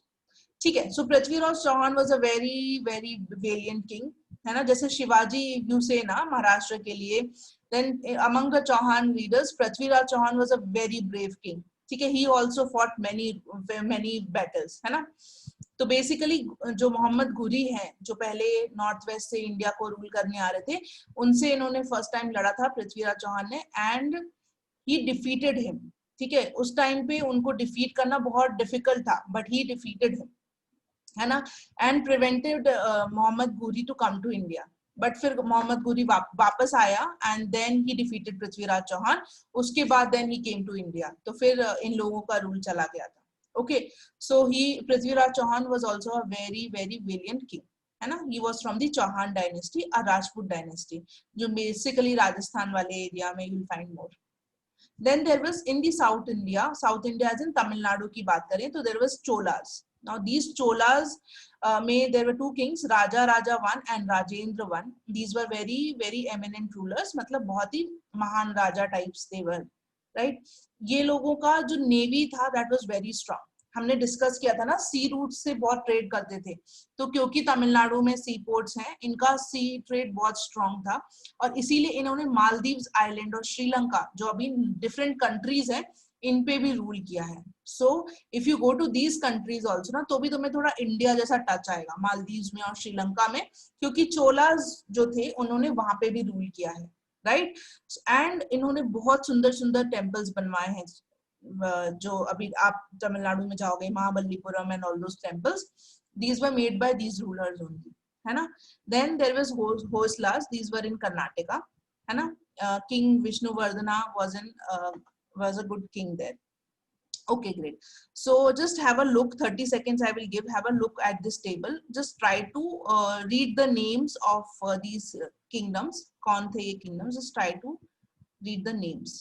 ठीक है? So Prithviraj Chauhan was a very very valiant king, है ना? जैसे शिवाजी यू से ना महाराष्ट्र के लिए, then among the Chauhan leaders Prithviraj Chauhan was a very brave king, ठीक है? He also fought many battles, है ना? तो बेसिकली जो मोहम्मद घुरी हैं, जो पहले नॉर्थ वेस्ट से इंडिया को रूल करने आ रहे थे, उनसे इन्होंने फर्स्ट टाइम लड़ा था पृथ्वीराज चौहान ने, एंड ही डिफीटेड हिम, ठीक है? उस टाइम पे उनको डिफीट करना बहुत डिफिकल्ट था, बट ही डिफीटेड हिम, है ना, and prevented Mohammad Ghori to come to India. But फिर मोहम्मद घुरी वापस आया and then he defeated Prithviraj Chauhan, उसके बाद then he came to India, तो फिर इन लोगों का रूल चला गया था। Okay, so Prithviraj Chauhan was also a very very valiant king, है ना? He was from the Chauhan dynasty, a Rajput dynasty, जो basically राजस्थान वाले एरिया में you'll find more. Then there was in the South India as in Tamil Nadu की बात करें तो there was Cholas. Now these Cholas में there were 2 kings, Raja 1 and Rajendra 1. These were very very eminent rulers, मतलब बहुत ही महान राजा types they were, right? ये लोगों का जो नेवी था दैट वाज वेरी स्ट्रांग, हमने डिस्कस किया था ना, सी रूट से बहुत ट्रेड करते थे, तो क्योंकि तमिलनाडु में सी पोर्ट्स हैं, इनका सी ट्रेड बहुत स्ट्रांग था, और इसीलिए इन्होंने मालदीव्स आइलैंड और श्रीलंका, जो अभी डिफरेंट कंट्रीज हैं, इन पे भी रूल किया है। So if you go to these countries also ना, तो भी तुम्हें थोड़ा इंडिया जैसा टच आएगा मालदीव्स में और श्रीलंका में, क्योंकि चोलाज जो थे उन्होंने वहां पे भी रूल किया है, राइट? एंड इन्होंने बहुत सुंदर सुंदर टेम्पल्स बनवाए हैं, जो अभी आप तमिलनाडु में जाओगे, Mahabalipuram and all those temples, these were made by these rulers only, है ना? Then there was Hoysalas, these were in Karnataka, है ना? King Vishnuvardhana was a good king there. Okay, great. So just have a look, 30 seconds I will give, have a look at this table, just try to read the names of these kingdoms, kaun the ye kingdoms, just try to read the names.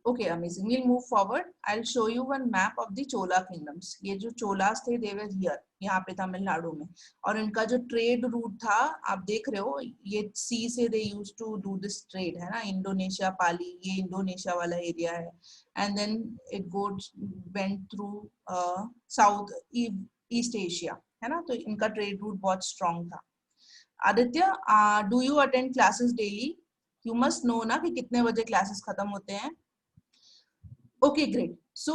Okay, amazing. We'll move forward. I'll show you one map of the Chola kingdoms. ये जो चोलास थे they were here, यहाँ पे तमिलनाडु में, और इनका जो trade route था आप देख रहे हो, ये सी से they used to do this trade है ना, इंडोनेशिया पाली, ये इंडोनेशिया वाला एरिया है, and then it went through south east Asia है ना, तो इनका ट्रेड रूट बहुत स्ट्रॉन्ग था. Aditya, do you attend classes daily? You must know ना कि कितने बजे क्लासेस खत्म होते हैं. Okay, great. So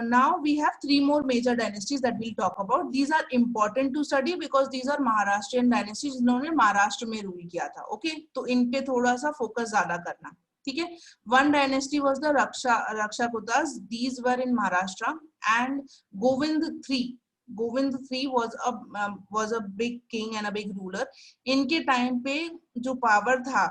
now we have three more major dynasties that we'll talk about. These are important to study because these are Maharashtrian dynasties जिन्होंने महाराष्ट्र में rule किया था. Okay, तो इन पे थोड़ा सा फोकस ज्यादा करना. ठीक है. One dynasty was the Rakshakakutas. These were in Maharashtra, and Govind III was a big king and a big ruler. इनके टाइम पे जो पावर था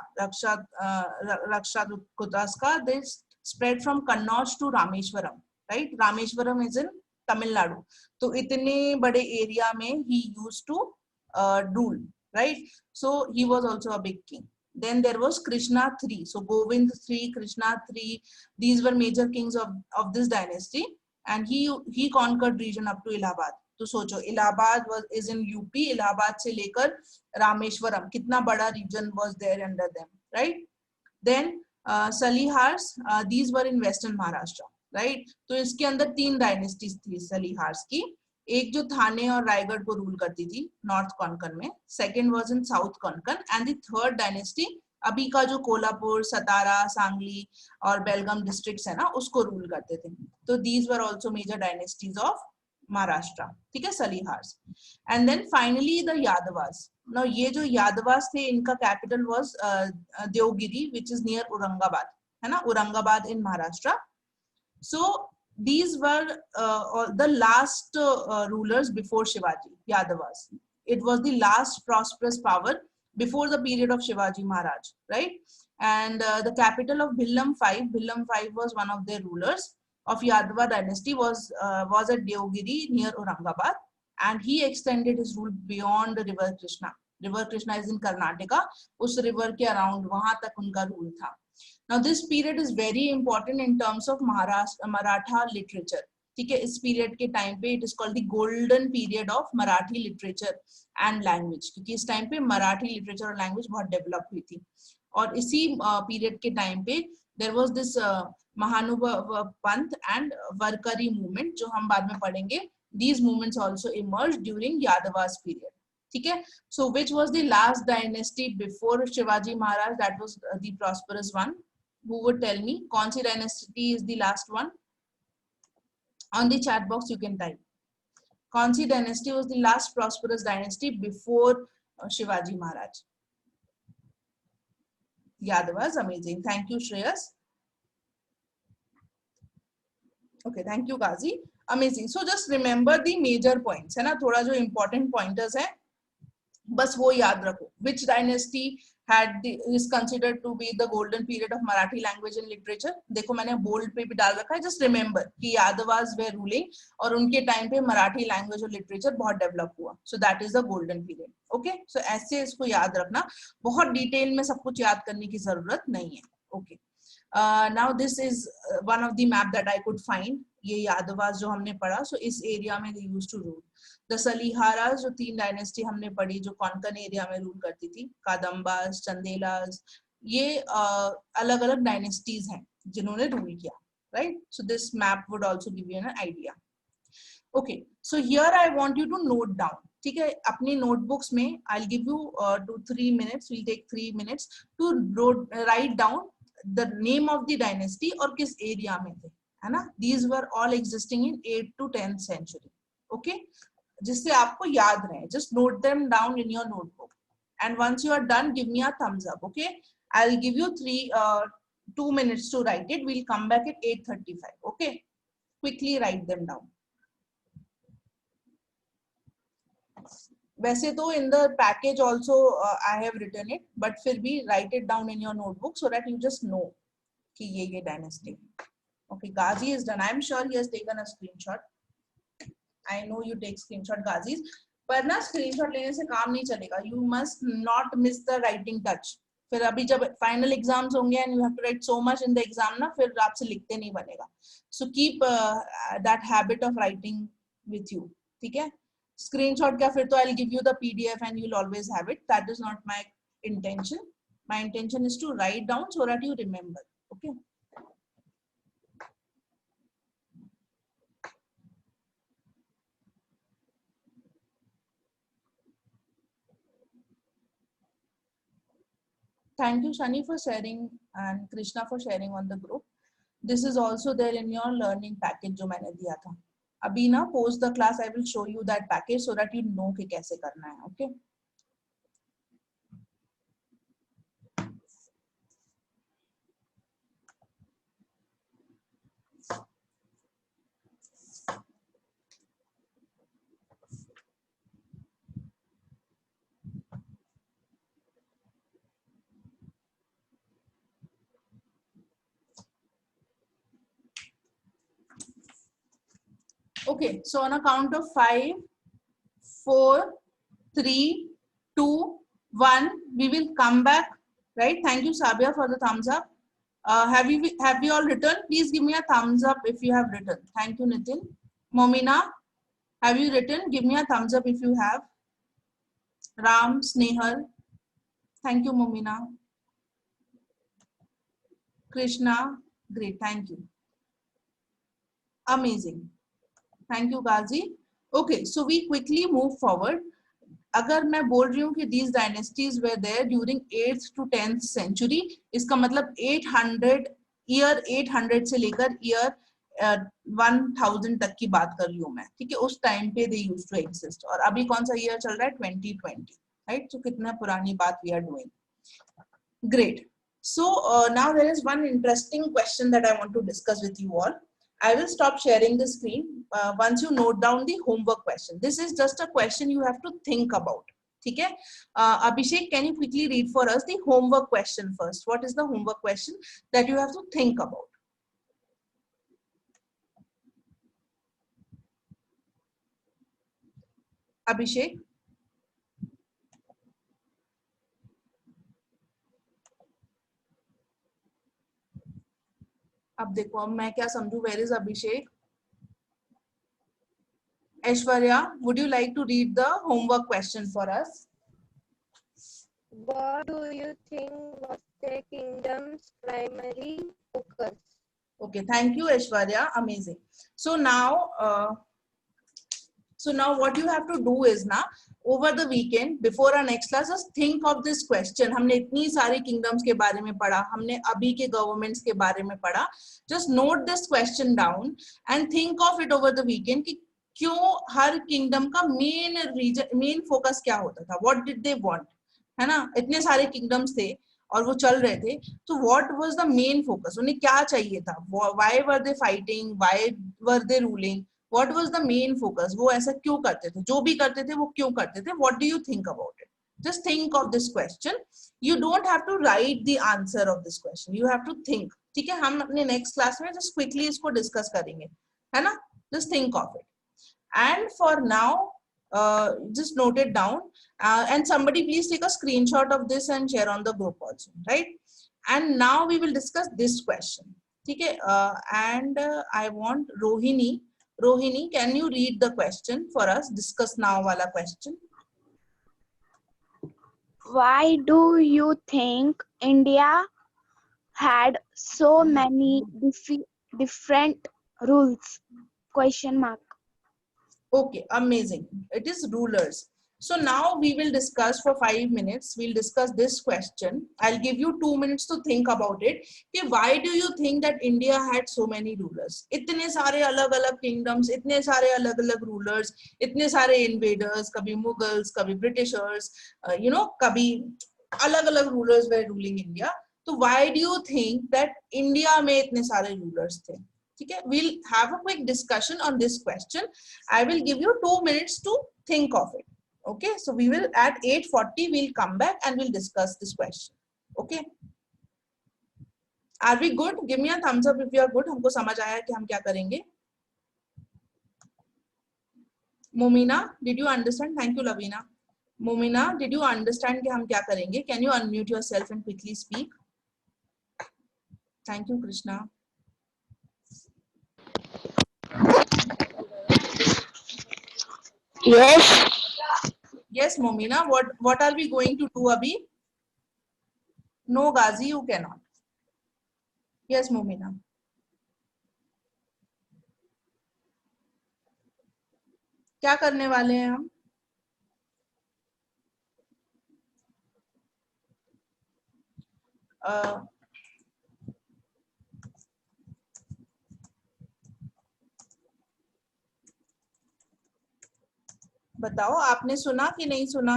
Rakshakakutas का, this spread from Kannauj to Rameshwaram, right? Rameshwaram is in Tamil Nadu. तो इतने बड़े area में he used to rule, right? So he was also a big king. Then there was Krishna III. So Govind III, Krishna III, these were major kings of this dynasty, and he conquered region up to Allahabad. तो सोचो, Allahabad is in UP. Allahabad से लेकर Rameshwaram, कितना बड़ा region was there under them, right? Then Salihars, these were in western Maharashtra, right? तो इसके अंदर तीन डायनेस्टीज थी सलीहार्स की. एक जो थाने और रायगढ़ को रूल करती थी नॉर्थ कोंकण में, second was in south Konkan, and the third dynasty अभी का जो कोल्हापुर, सतारा, सांगली और बेलगाम डिस्ट्रिक्ट्स है ना, उसको रूल करते थे. तो these were also major dynasties of Maharashtra. ठीक है, Shilaharas. And then finally the Yadavas. Now ये जो यादवास थे, इनका capital was Devagiri, which is near Aurangabad, है ना, Aurangabad in Maharashtra. So these were the last rulers before Shivaji, Yadavas. It was the last prosperous power before the period of Shivaji Maharaj, right? And the capital of Bhillam V was one of their rulers of Yadava dynasty, was at Devgiri near Aurangabad, and he extended his rule beyond the river Krishna. River Krishna is in Karnataka. उस river के around वहाँ तक उनका rule था. Now this period is very important in terms of Maratha literature. ठीक है, इस period के time पे it is called the golden period of Marathi literature and language, क्योंकि इस time पे Marathi literature और language बहुत develop हुई थी. और इसी period के time पे there was this Mahanubhav Panth and Varkari movement, जो हम बाद में पढ़ेंगे. These movements also emerged during Yadava's period. ठीक है, so which was the last dynasty before Shivaji Maharaj? That was the prosperous one. Who would tell me? कौन सी dynasty is the last one? On the chat box you can type. कौन सी dynasty was the last prosperous dynasty before Shivaji Maharaj? Yadavas, amazing. Thank you, Shreyas. Okay, thank you, Qazi. Amazing. So just remember the major points, है ना, थोड़ा जो important pointers है, बस वो याद रखो. Which dynasty is considered to be the golden period of Marathi language and literature? देखो मैंने bold पे भी डाल रखा है. Just remember कि Yadavas were ruling और उनके time पे Marathi language और literature बहुत develop हुआ. So that is the golden period. Okay, so ऐसे इसको याद रखना. बहुत detail में सब कुछ याद करने की जरूरत नहीं है. Okay. Now this is one of the map that I could find. ये यादवास जो हमने पढ़ा, so इस एरिया में they used to rule. The Saliharas जो तीन डायनेस्टी हमने पढ़ी, जो कोंकण एरिया में रूल करती थी, कादम्बास, चंदेलास, ये अलग अलग डायनेस्टीज हैं जिन्होंने रूल किया, right? So this map would also give you an idea. Okay, so here I want you to note down. ठीक है, अपनी notebooks में I'll give you 2-3 minutes. We'll take 3 minutes to write down the name of the dynasty और किस area में थे, है ना. These were all existing in 8th to 10th century. Okay, जिससे आपको याद रहे. Just note them down in your notebook, and once you are done, give me a thumbs up. Okay, I'll give you 2 minutes to write it. We'll come back at 8:35. Okay, quickly write them down. वैसे तो in the package also I have written it, but फिर भी write it down in your notebook so that you just know कि ये dynasty. Okay, Ghazi is done. I am sure he has taken a screenshot. I know you take screenshot, Ghazis, पर ना screenshot लेने से काम नहीं चलेगा. You must not miss the writing touch. फिर अभी जब फाइनल एग्जाम्स होंगे and you have to write so much in the exam ना, फिर आपसे लिखते नहीं बनेगा. So keep that habit of writing with you. ठीक है, स्क्रीनशॉट क्या, फिर तो I will give you the PDF and you will always have it. That is not my intention. My intention is to write down so that you remember. Okay. Thank you, Shani, for sharing and Krishna for sharing on the group. This is also there in your learning package जो मैंने दिया था. अभी ना post the class I will show you that package so that you know कि कैसे करना है. Okay. Okay, so on a count of 5, 4, 3, 2, 1, we will come back, right? Thank you, Sabia, for the thumbs up. Have you all written? Please give me a thumbs up if you have written. Thank you, Nitin. Momina, have you written? Give me a thumbs up if you have. Ram, Snehal. Thank you, Momina. Krishna, great, thank you. Amazing. Thank you, Gazi. Okay, so we quickly move forward. अगर मैं बोल रही हूँ कि these dynasties were there during 8th to 10th century, इसका मतलब 800 से लेकर year 1000 तक की बात कर रही हूँ मैं. ठीक है, उस टाइम पे they used to exist. और अभी कौन सा year चल रहा है? 2020, right? So कितना पुरानी बात we are doing. Great. So now there is one interesting question that I want to discuss with you all. I will stop sharing the screen once you note down the homework question. This is just a question you have to think about. ठीक है? Abhishek, can you quickly read for us the homework question first? What is the homework question that you have to think about? Abhishek? अब देखो, अब मैं क्या समझूं? Where is Abhishek? Aishwarya, would you like to read the homework question for us? What do you think was the kingdom's primary focus? Okay, thank you, Aishwarya. Amazing. So now what you have to do is ना, over the weekend before our next class, just think of this question. हमने इतनी सारी kingdoms के बारे में पढ़ा, हमने अभी के governments के बारे में पढ़ा. Just note this question down and think of it over the weekend कि क्यों हर kingdom का main focus क्या होता था? What did they want? है ना, इतने सारे kingdoms थे और वो चल रहे थे, तो what was the main focus? उन्हें क्या चाहिए था? Why were they fighting? Why were they ruling? What was the main focus? वो ऐसा क्यों करते थे? जो भी करते थे वो क्यों करते थे? What do you think about it? Just think of this question. You don't have to write the answer of this question. You have to think. ठीक है, हम अपने next class में just quickly इसको discuss करेंगे, है ना? Just think of it. And for now, just note it down. And somebody please take a screenshot of this and share on the group also, right? And now we will discuss this question. Okay, I want Rohini. Rohini, can you read the question for us? Discuss now wala question. Why do you think India had so many different rules? Question mark. Okay, amazing. It is rulers. So now we will discuss for 5 minutes. We'll discuss this question. I'll give you 2 minutes to think about it. Okay, why do you think that India had so many rulers? इतने सारे अलग-अलग kingdoms, इतने सारे अलग-अलग rulers, इतने सारे invaders, कभी Mughals, कभी Britishers, कभी अलग-अलग rulers were ruling India. So why do you think that India में इतने सारे rulers थे? ठीक है, we'll have a quick discussion on this question. I will give you 2 minutes to think of it. Okay, so we will at 8:40 we'll come back and we'll discuss this question. Okay, are we good? Give me a thumbs up if you are good. हमको समझ आया कि हम क्या करेंगे. Momina, did you understand? Thank you, Lavina. Momina, did you understand कि हम क्या करेंगे? Can you unmute yourself and quickly speak? Thank you Krishna. Yes. Yes, Momina, what are we going to do abhi? No, Ghazi, you cannot. Yes, Momina. क्या करने वाले हैं हम? बताओ, आपने सुना कि नहीं सुना?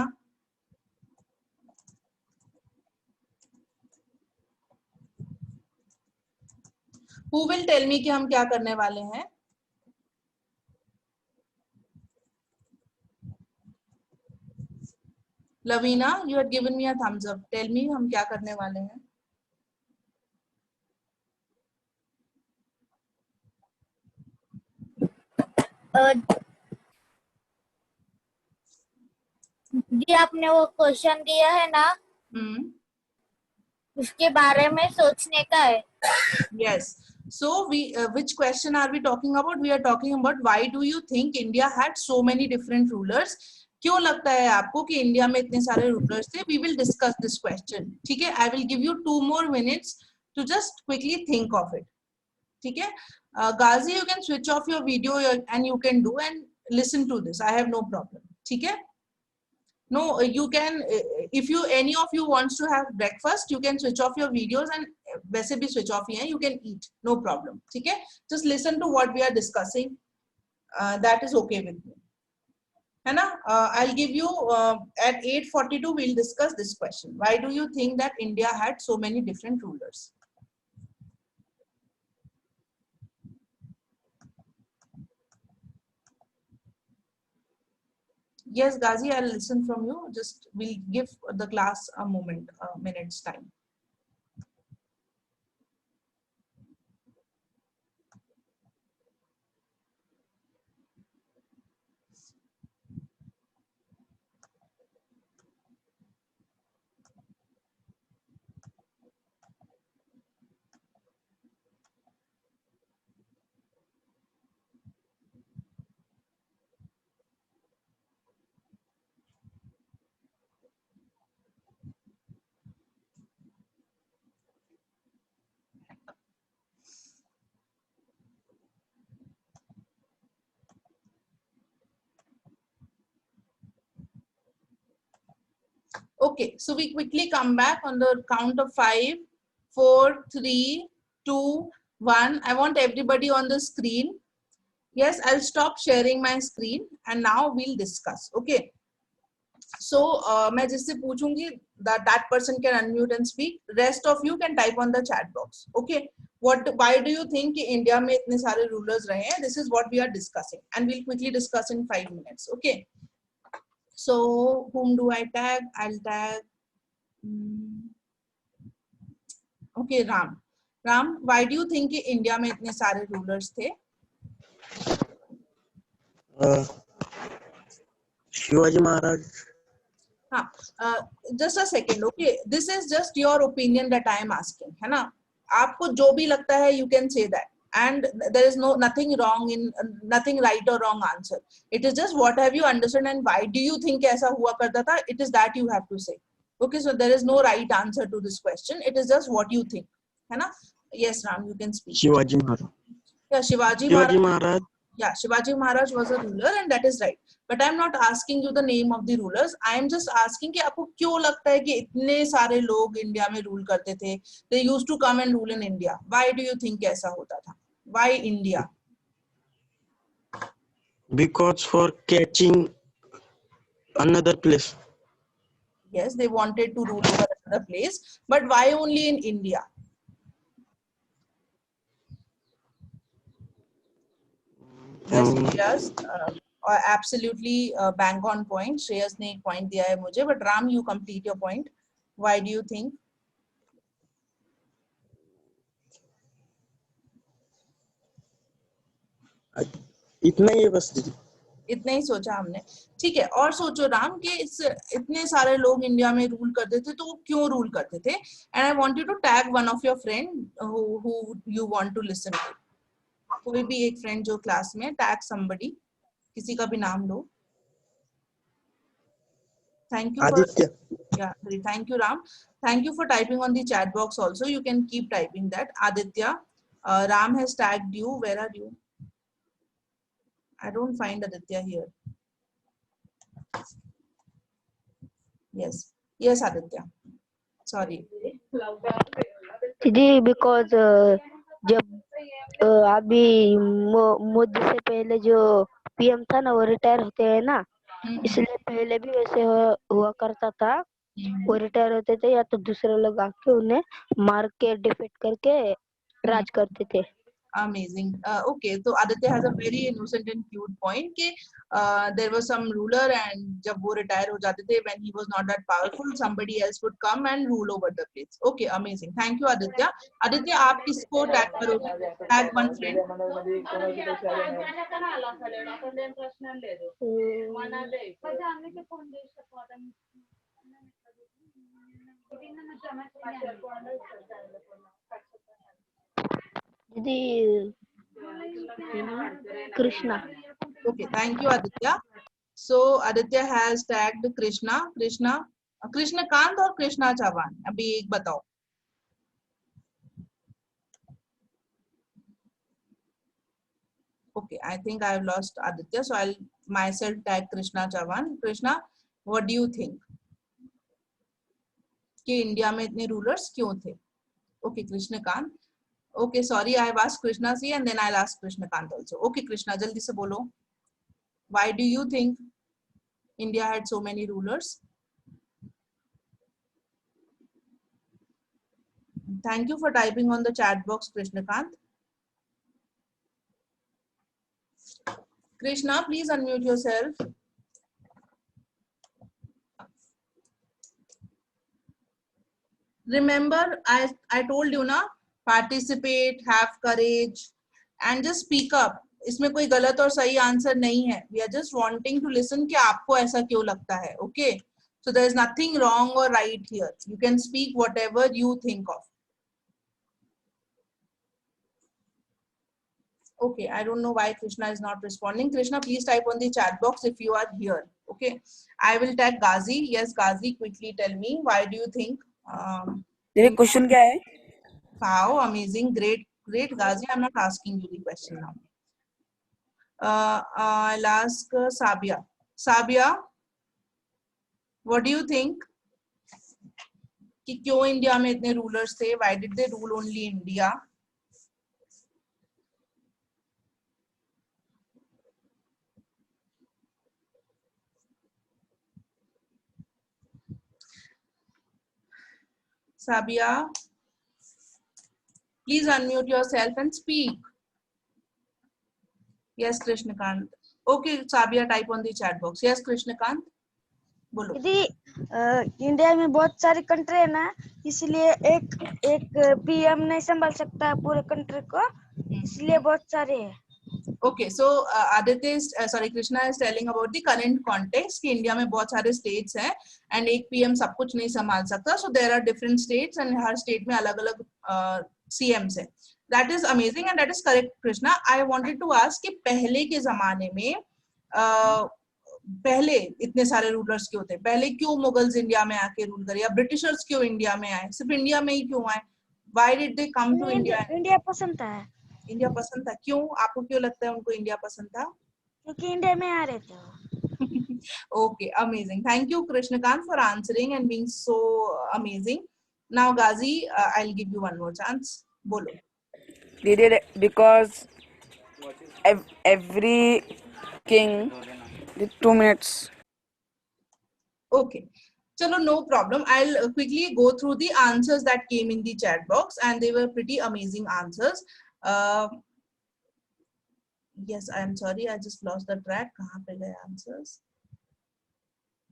Who will tell me कि हम क्या करने वाले हैं? Lavina, you had given me a thumbs up. Tell me हम क्या करने वाले हैं? जी आपने वो क्वेश्चन दिया है ना, उसके बारे में सोचने का है. Yes. So which question are we talking about? We are talking about why do you think India had so many different rulers? क्यों लगता है आपको कि इंडिया में इतने सारे रूलर्स थे? We will discuss this question. ठीक है? I will give you 2 more minutes to just quickly think of it. ठीक है? Ghazi, you can switch off your video and you can do and listen to this. I have no problem. ठीक है? No, you can, if you any of you wants to have breakfast, you can switch off your videos and वैसे भी switch off ही है, you can eat, no problem. ठीक है? Just listen to what we are discussing. That is okay with me. है ना? I'll give you at 8:42 we'll discuss this question. Why do you think that India had so many different rulers? Yes, Ghazi, I'll listen from you. Just we'll give the class a moment, a minute's time. Okay, so we quickly come back on the count of 5, 4, 3, 2, 1. I want everybody on the screen. Yes, I'll stop sharing my screen and now we'll discuss. Okay. So मैं जिससे पूछूंगी that person can unmute and speak. Rest of you can type on the chat box. Okay. Why do you think कि India में इतने सारे rulers रहे हैं? This is what we are discussing and we'll quickly discuss in 5 minutes. Okay. So whom do I tag? I'll tag. Okay, Ram. Ram, why do you think कि India में इतने सारे rulers थे? Shivaji Maharaj. Just a second. Okay, this is just your opinion that I am asking. है ना? आपको जो भी लगता है, you can say that. And there is nothing wrong in nothing right or wrong answer. It is just what have you understood and why do you think ऐसा हुआ करता था? It is that you have to say. Okay, so there is no right answer to this question. It is just what you think. है ना? Yes, Ram, you can speak. Shivaji Maharaj. Yeah, Shivaji Maharaj. Yeah, Shivaji Maharaj was a ruler and that is right. But I am not asking you the name of the rulers. I am just asking कि आपको क्यों लगता है कि इतने सारे लोग India में रूल करते थे? They used to come and rule in India. Why do you think ऐसा होता था? Why India? Because for catching another place. Yes, they wanted to rule over another place. But why only in India? Yes, absolutely bang on point. Shreyas ने एक point दिया है मुझे, but Ram, you complete your point. Why do you think? इतना ही है बस. इतना ही सोचा हमने, ठीक है। और सोचो राम कि इतने सारे लोग इंडिया में रूल करते थे, तो वो क्यों रूल करते थे? And I want you to tag one of your friend who you want to listen to. कोई भी एक फ्रेंड जो क्लास में, टैग समबडी, किसी का भी नाम लो। Thank you for Aditya. yeah, thank you Ram. Thank you for typing on the chat box also. You can keep typing that. Aditya, Ram has tagged you. Where are you? I don't find Aditya here. Yes. Yes, Aditya. Sorry. जी because जब अभी मोदी से पहले जो PM था ना वो retire होते हैं ना, इसलिए पहले भी वैसे हुआ करता था। वो रिटायर होते थे या तो दूसरे लोग आके उन्हें मार के डिफीट करके राज करते थे। Amazing. Okay, so Aditya has a very innocent and cute point कि there was some ruler and जब वो retire हो जाते थे, when he was not that powerful, somebody else would come and rule over the place. Okay, amazing. Thank you Aditya. Aditya, आप किसको tag करोगे? Tag one friend. दीदी Krishna. Okay, thank you Aditya. So Aditya has tagged Krishna. Krishna Kant और Krishna Chavan. अभी एक बताओ। Okay, I think I have lost Aditya, so I'll myself tag Krishna Chavan. Krishna, what do you think? कि India में इतने rulers क्यों थे? Okay, Krishna Kant. Okay, sorry, I have asked Krishna C and then I'll ask Krishna Kant also. Okay, Krishna, जल्दी से बोलो. Why do you think India had so many rulers? Thank you for typing on the chat box, Krishna Kant. Krishna, please unmute yourself. Remember, I told you na, participate, have courage, and just speak up. इसमें कोई गलत और सही answer नहीं है. We are just wanting to listen कि आपको ऐसा क्यों लगता है. Okay, so there is nothing wrong or right here. You can speak whatever you think of. Okay, I don't know why Krishna is not responding. Krishna, please type on the chat box if you are here. Okay, I will tag Ghazi. Yes, Ghazi, quickly tell me, why do you think? ये question क्या है? Wow, amazing, great, Ghazi. I'm not asking you the question now. I'll ask Sabia. Sabia, what do you think? कि क्यों India में इतने rulers थे? Why did they rule only India? Sabia, please unmute yourself and speak. Yes, Krishnakant. Okay, Sabia, type on the chat box. Yes, Krishnakant. बोलो. यदि India में बहुत सारी कंट्री है ना, इसलिए एक पीएम नहीं संभाल सकता पूरे कंट्री को, इसलिए बहुत सारे हैं. Okay, so Aditya is Krishna is telling about the current context कि इंडिया में बहुत सारे states हैं and एक PM सब कुछ नहीं संभाल सकता. So there are different states and her state में अलग-अलग CMs हैं. That is amazing and that is correct, Krishna. I wanted to ask कि पहले के जमाने में पहले इतने सारे रूलर्स क्यों थे? पहले क्यों मुगल्स इंडिया में आके रूल करे, या ब्रिटिशर्स क्यों इंडिया में आए? सिर्फ इंडिया में ही क्यों आए? Why did they come to India? India पसंद था. इंडिया पसंद था. क्यों? आपको क्यों लगता है उनको इंडिया पसंद था? क्योंकि इंडिया में आ रहे थे. Okay, amazing. Thank you, Krishnakant, for answering and being so amazing. Now, Ghazi, I'll give you one more chance. Bolo. Because every king did 2 minutes. Okay. Chalo, no problem. I'll quickly go through the answers that came in the chat box and they were pretty amazing answers. Yes, I am sorry. I just lost the track. Kahan pe gaye answers?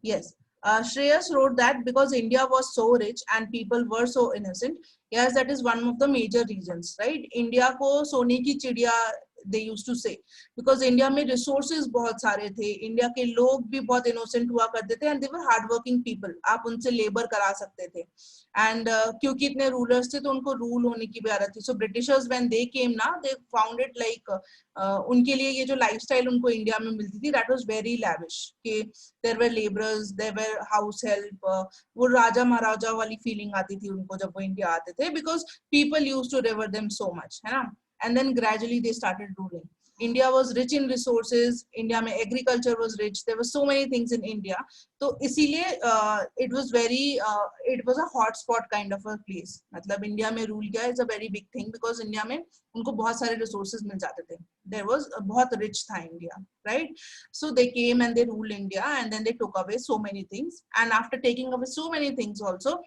Yes. Shreyas wrote that because India was so rich and people were so innocent. Yes, that is one of the major reasons, right? India ko sone ki chidiya they used to say, because India में resources बहुत सारे थे, India के लोग भी बहुत innocent हुआ करते थे, and they were hardworking people. आप उनसे labor करा सकते थे, and क्योंकि इतने rulers थे तो उनको rule होने की भी आदत थी. So Britishers when they came ना, they found it like उनके लिए ये जो lifestyle उनको इंडिया में मिलती थी, that was very lavish. कि there were laborers, there were house help, वो राजा महाराजा वाली feeling आती थी उनको जब वो इंडिया आते थे, because people used to revere them so much, है ना. And then gradually they started ruling. India was rich in resources. India में agriculture was rich. There were so many things in India. तो इसीलिए it was a hot spot kind of a place. मतलब India में rule किया is a very big thing, because India में उनको बहुत सारे resources मिल जाते थे. There was बहुत rich था India, right? So they came and they ruled India, and then they took away so many things. And after taking away so many things also,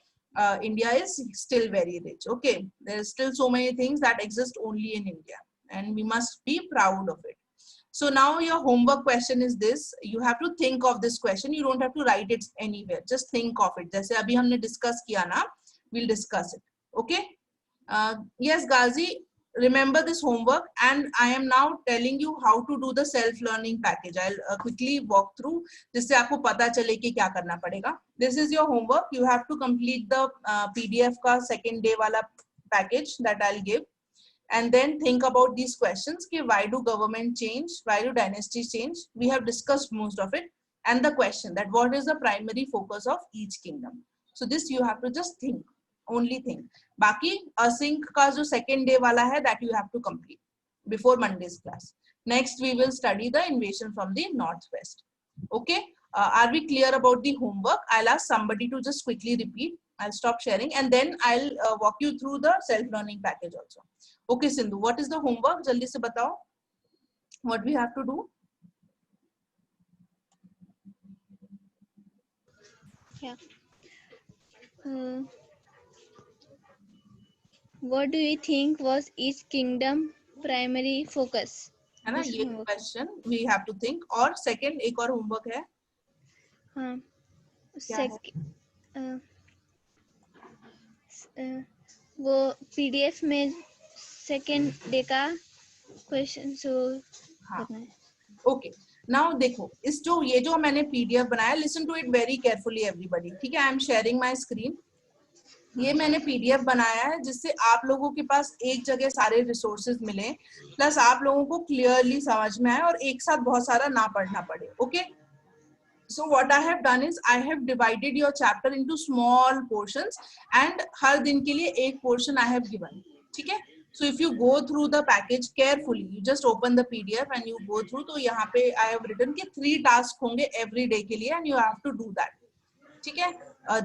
India is still very rich. Okay, there is still so many things that exist only in India, and we must be proud of it. So now your homework question is this. You have to think of this question. You don't have to write it anywhere. Just think of it. जैसे अभी हमने discuss किया ना, we'll discuss it. Okay? Yes, Ghazi, remember this homework, and I am now telling you how to do the self-learning package. I'll quickly walk through जिससे आपको पता चले कि क्या करना पड़ेगा. This is your homework. You have to complete the PDF का second day वाला package that I'll give, and then think about these questions. कि why do government change? Why do dynasties change? We have discussed most of it, and the question that what is the primary focus of each kingdom. So this you have to just think. Only thing. बाकी async का जो second day वाला है, that you have to complete before Monday's class. Next we will study the invasion from the northwest. Okay, are we clear about the homework? I'll ask somebody to just quickly repeat. I'll stop sharing, and then I'll walk you through the self-learning package also. Okay, Sindhu, what is the homework? Jaldi se batao. What we have to do? Yeah. What do you think was each kingdom primary focus? है ना, ये question we have to think. और second एक और homework है. हाँ. वो PDF में second day का question so करना है. Okay. Now देखो, इस जो ये जो मैंने PDF बनाया, listen to it very carefully everybody. ठीक है, I am sharing my screen. ये मैंने PDF बनाया है जिससे आप लोगों के पास एक जगह सारे रिसोर्सेज मिले, प्लस आप लोगों को क्लियरली समझ में आए और एक साथ बहुत सारा ना पढ़ना पड़े. Okay, so what I have done is I have divided your chapter into small portions, and हर दिन के लिए एक पोर्शन आई हैव गिवन. ठीक है, so if you go through the package carefully, you just open the PDF and you go through, तो यहाँ पे आई हैव रिटन कि 3 टास्क होंगे एवरी डे के लिए, and you have to do that. ठीक है,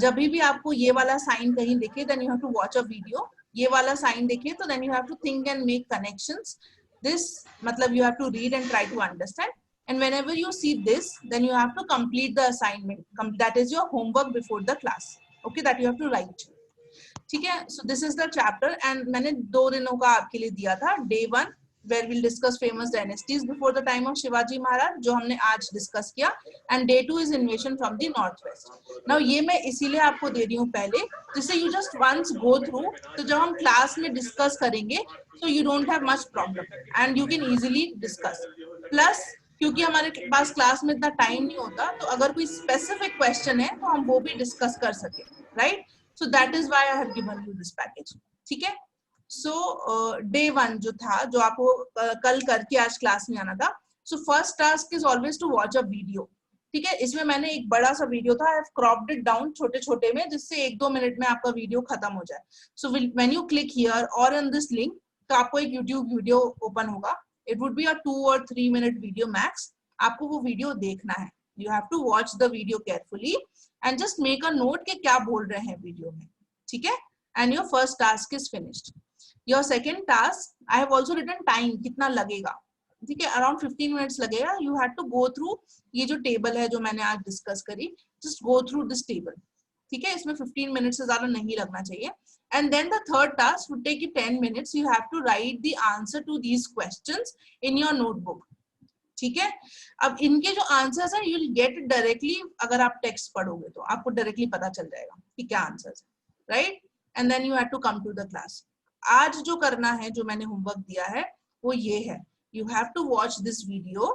जब भी आपको ये वाला साइन कहीं दिखे, then you have to watch a video. ये वाला साइन दिखे तो then you have to think and make connections. This मतलब you have to read and try to understand, and whenever you see this, then you have to complete the assignment. That is your homework before the class. Okay, that you have to write. ठीक है, so this is the chapter, and मैंने 2 दिनों का आपके लिए दिया था. Day 1 where we'll discuss famous dynasties before the time of Shivaji Maharaj, जो हमने आज discuss किया, and day 2 is invasion from the northwest. Now ये मैं इसीलिए आपको दे रही हूँ पहले, जिससे you just once go through, तो जब हम class में discuss करेंगे, so you don't have much problem and you can easily discuss. Plus क्योंकि हमारे पास क्लास में इतना टाइम नहीं होता, तो अगर कोई स्पेसिफिक क्वेश्चन है तो हम वो भी डिस्कस कर सके, right? So that is why I have given you this package. ठीक है, सो डे 1 जो था, जो आपको कल करके आज क्लास में आना था. So first task is always to watch a video. ठीक है, इसमें मैंने एक बड़ा सा वीडियो था, I have cropped it down छोटे छोटे में, जिससे 1-2 मिनट में आपका वीडियो खत्म हो जाए. So when you click here और इन दिस लिंक, तो आपको एक यूट्यूब वीडियो ओपन होगा. It would be a 2 or 3 minute video max. आपको वो वीडियो देखना है. You have to watch the video carefully and just make a note कि क्या बोल रहे हैं वीडियो में. ठीक है? And your first task is finished. Your second task, I have also written time, कितना लगेगा. ठीक है, around 15 minutes लगेगा. You had to go through ये जो टेबल है जो मैंने आज डिस्कस करी, just go through this table. ठीक है, इसमें 15 मिनट से ज्यादा नहीं लगना चाहिए. And then the third task would take you 10 minutes. You have to write the answer to these questions in your notebook. ठीक है, अब इनके जो आंसर्स हैं you'll get it directly. अगर आप टेक्स्ट पढ़ोगे तो आपको डायरेक्टली पता चल जाएगा कि क्या आंसर्स है, right? And then you have to come to the class. आज जो करना है, जो मैंने होमवर्क दिया है, वो ये है You have to watch this video,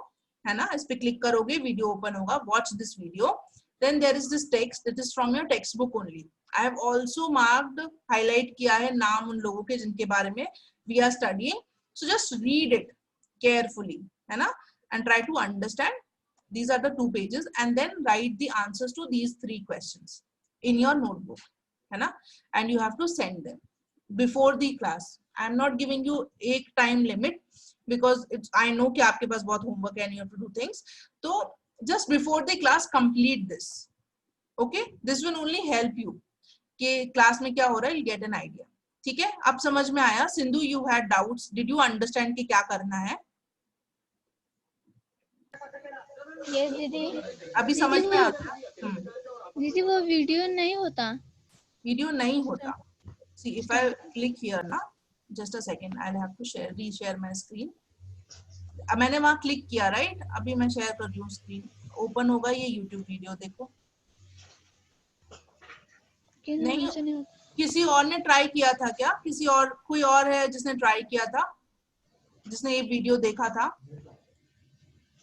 है ना? इस पे click करोगे, video open होगा. Watch this video. Then there is this text that is from your textbook only. I have also marked, highlight किया है नाम उन लोगों के जिनके बारे में we are studying. So just read it carefully, है ना? And try to understand. These are the 2 pages, and then write the answers to these 3 questions in your notebook, है ना? And you have to send them before the class. I am not giving you a time limit because I know कि आपके पास बहुत homework है and you have to do things. So just before the class complete this. Okay? This will only help you कि class में क्या हो रहा है, you get an idea. ठीक है? अब समझ में आया? Sindhu, you had doubts. Did you understand कि क्या करना है? यस दीदी. अभी समझ में आ गया? दीदी वो वीडियो नहीं होता. वीडियो नहीं होता. See, if I click here ना, just a second, I'll have to reshare my screen. अब मैंने वहाँ क्लिक किया, राइट? अभी मैं शेयर कर रही हूँ स्क्रीन. ओपन होगा ये YouTube वीडियो, देखो. नहीं, किसी और ने ट्राई किया था क्या? किसी और, कोई और है जिसने ट्राई किया था, जिसने ये वीडियो देखा था?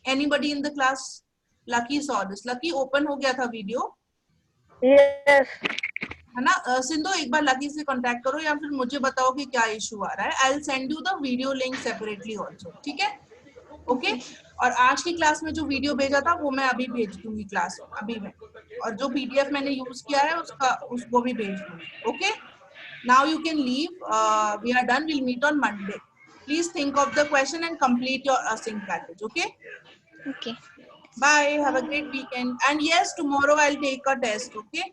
Anybody in the class? Lucky saw this. Lucky open हो गया था वीडियो? Yes. है ना? सिंधु एक बार लकी से कांटेक्ट करो या फिर मुझे बताओ कि क्या इशू आ रहा है. I will send you the video link separately also. ठीक है? ओके. और आज की क्लास में जो वीडियो भेजा था वो मैं अभी भेज दूंगी क्लास अभी में, और जो पीडीएफ मैंने यूज किया है उसको भी भेज दूंगी. Okay. Now you can leave. We are done. Will meet on Monday. Please think of the question and complete your async package. Okay? Okay. Bye. Have a great weekend. And yes, tomorrow I'll take a test. Okay?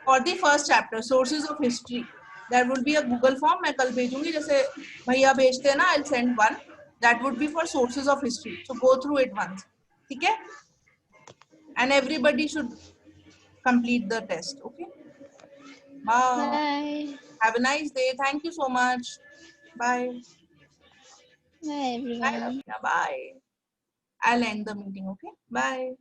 For the first chapter, sources of history. There would be a Google form. मैं कल भेजूंगी, जैसे भैया भेजते हैं ना. I'll send one. That would be for sources of history. So go through it once. ठीक है? And everybody should complete the test. Okay? Bye. Bye. Have a nice day. Thank you so much. Bye. Bye everyone. Bye. Bye. I'll end the meeting. Okay? Bye.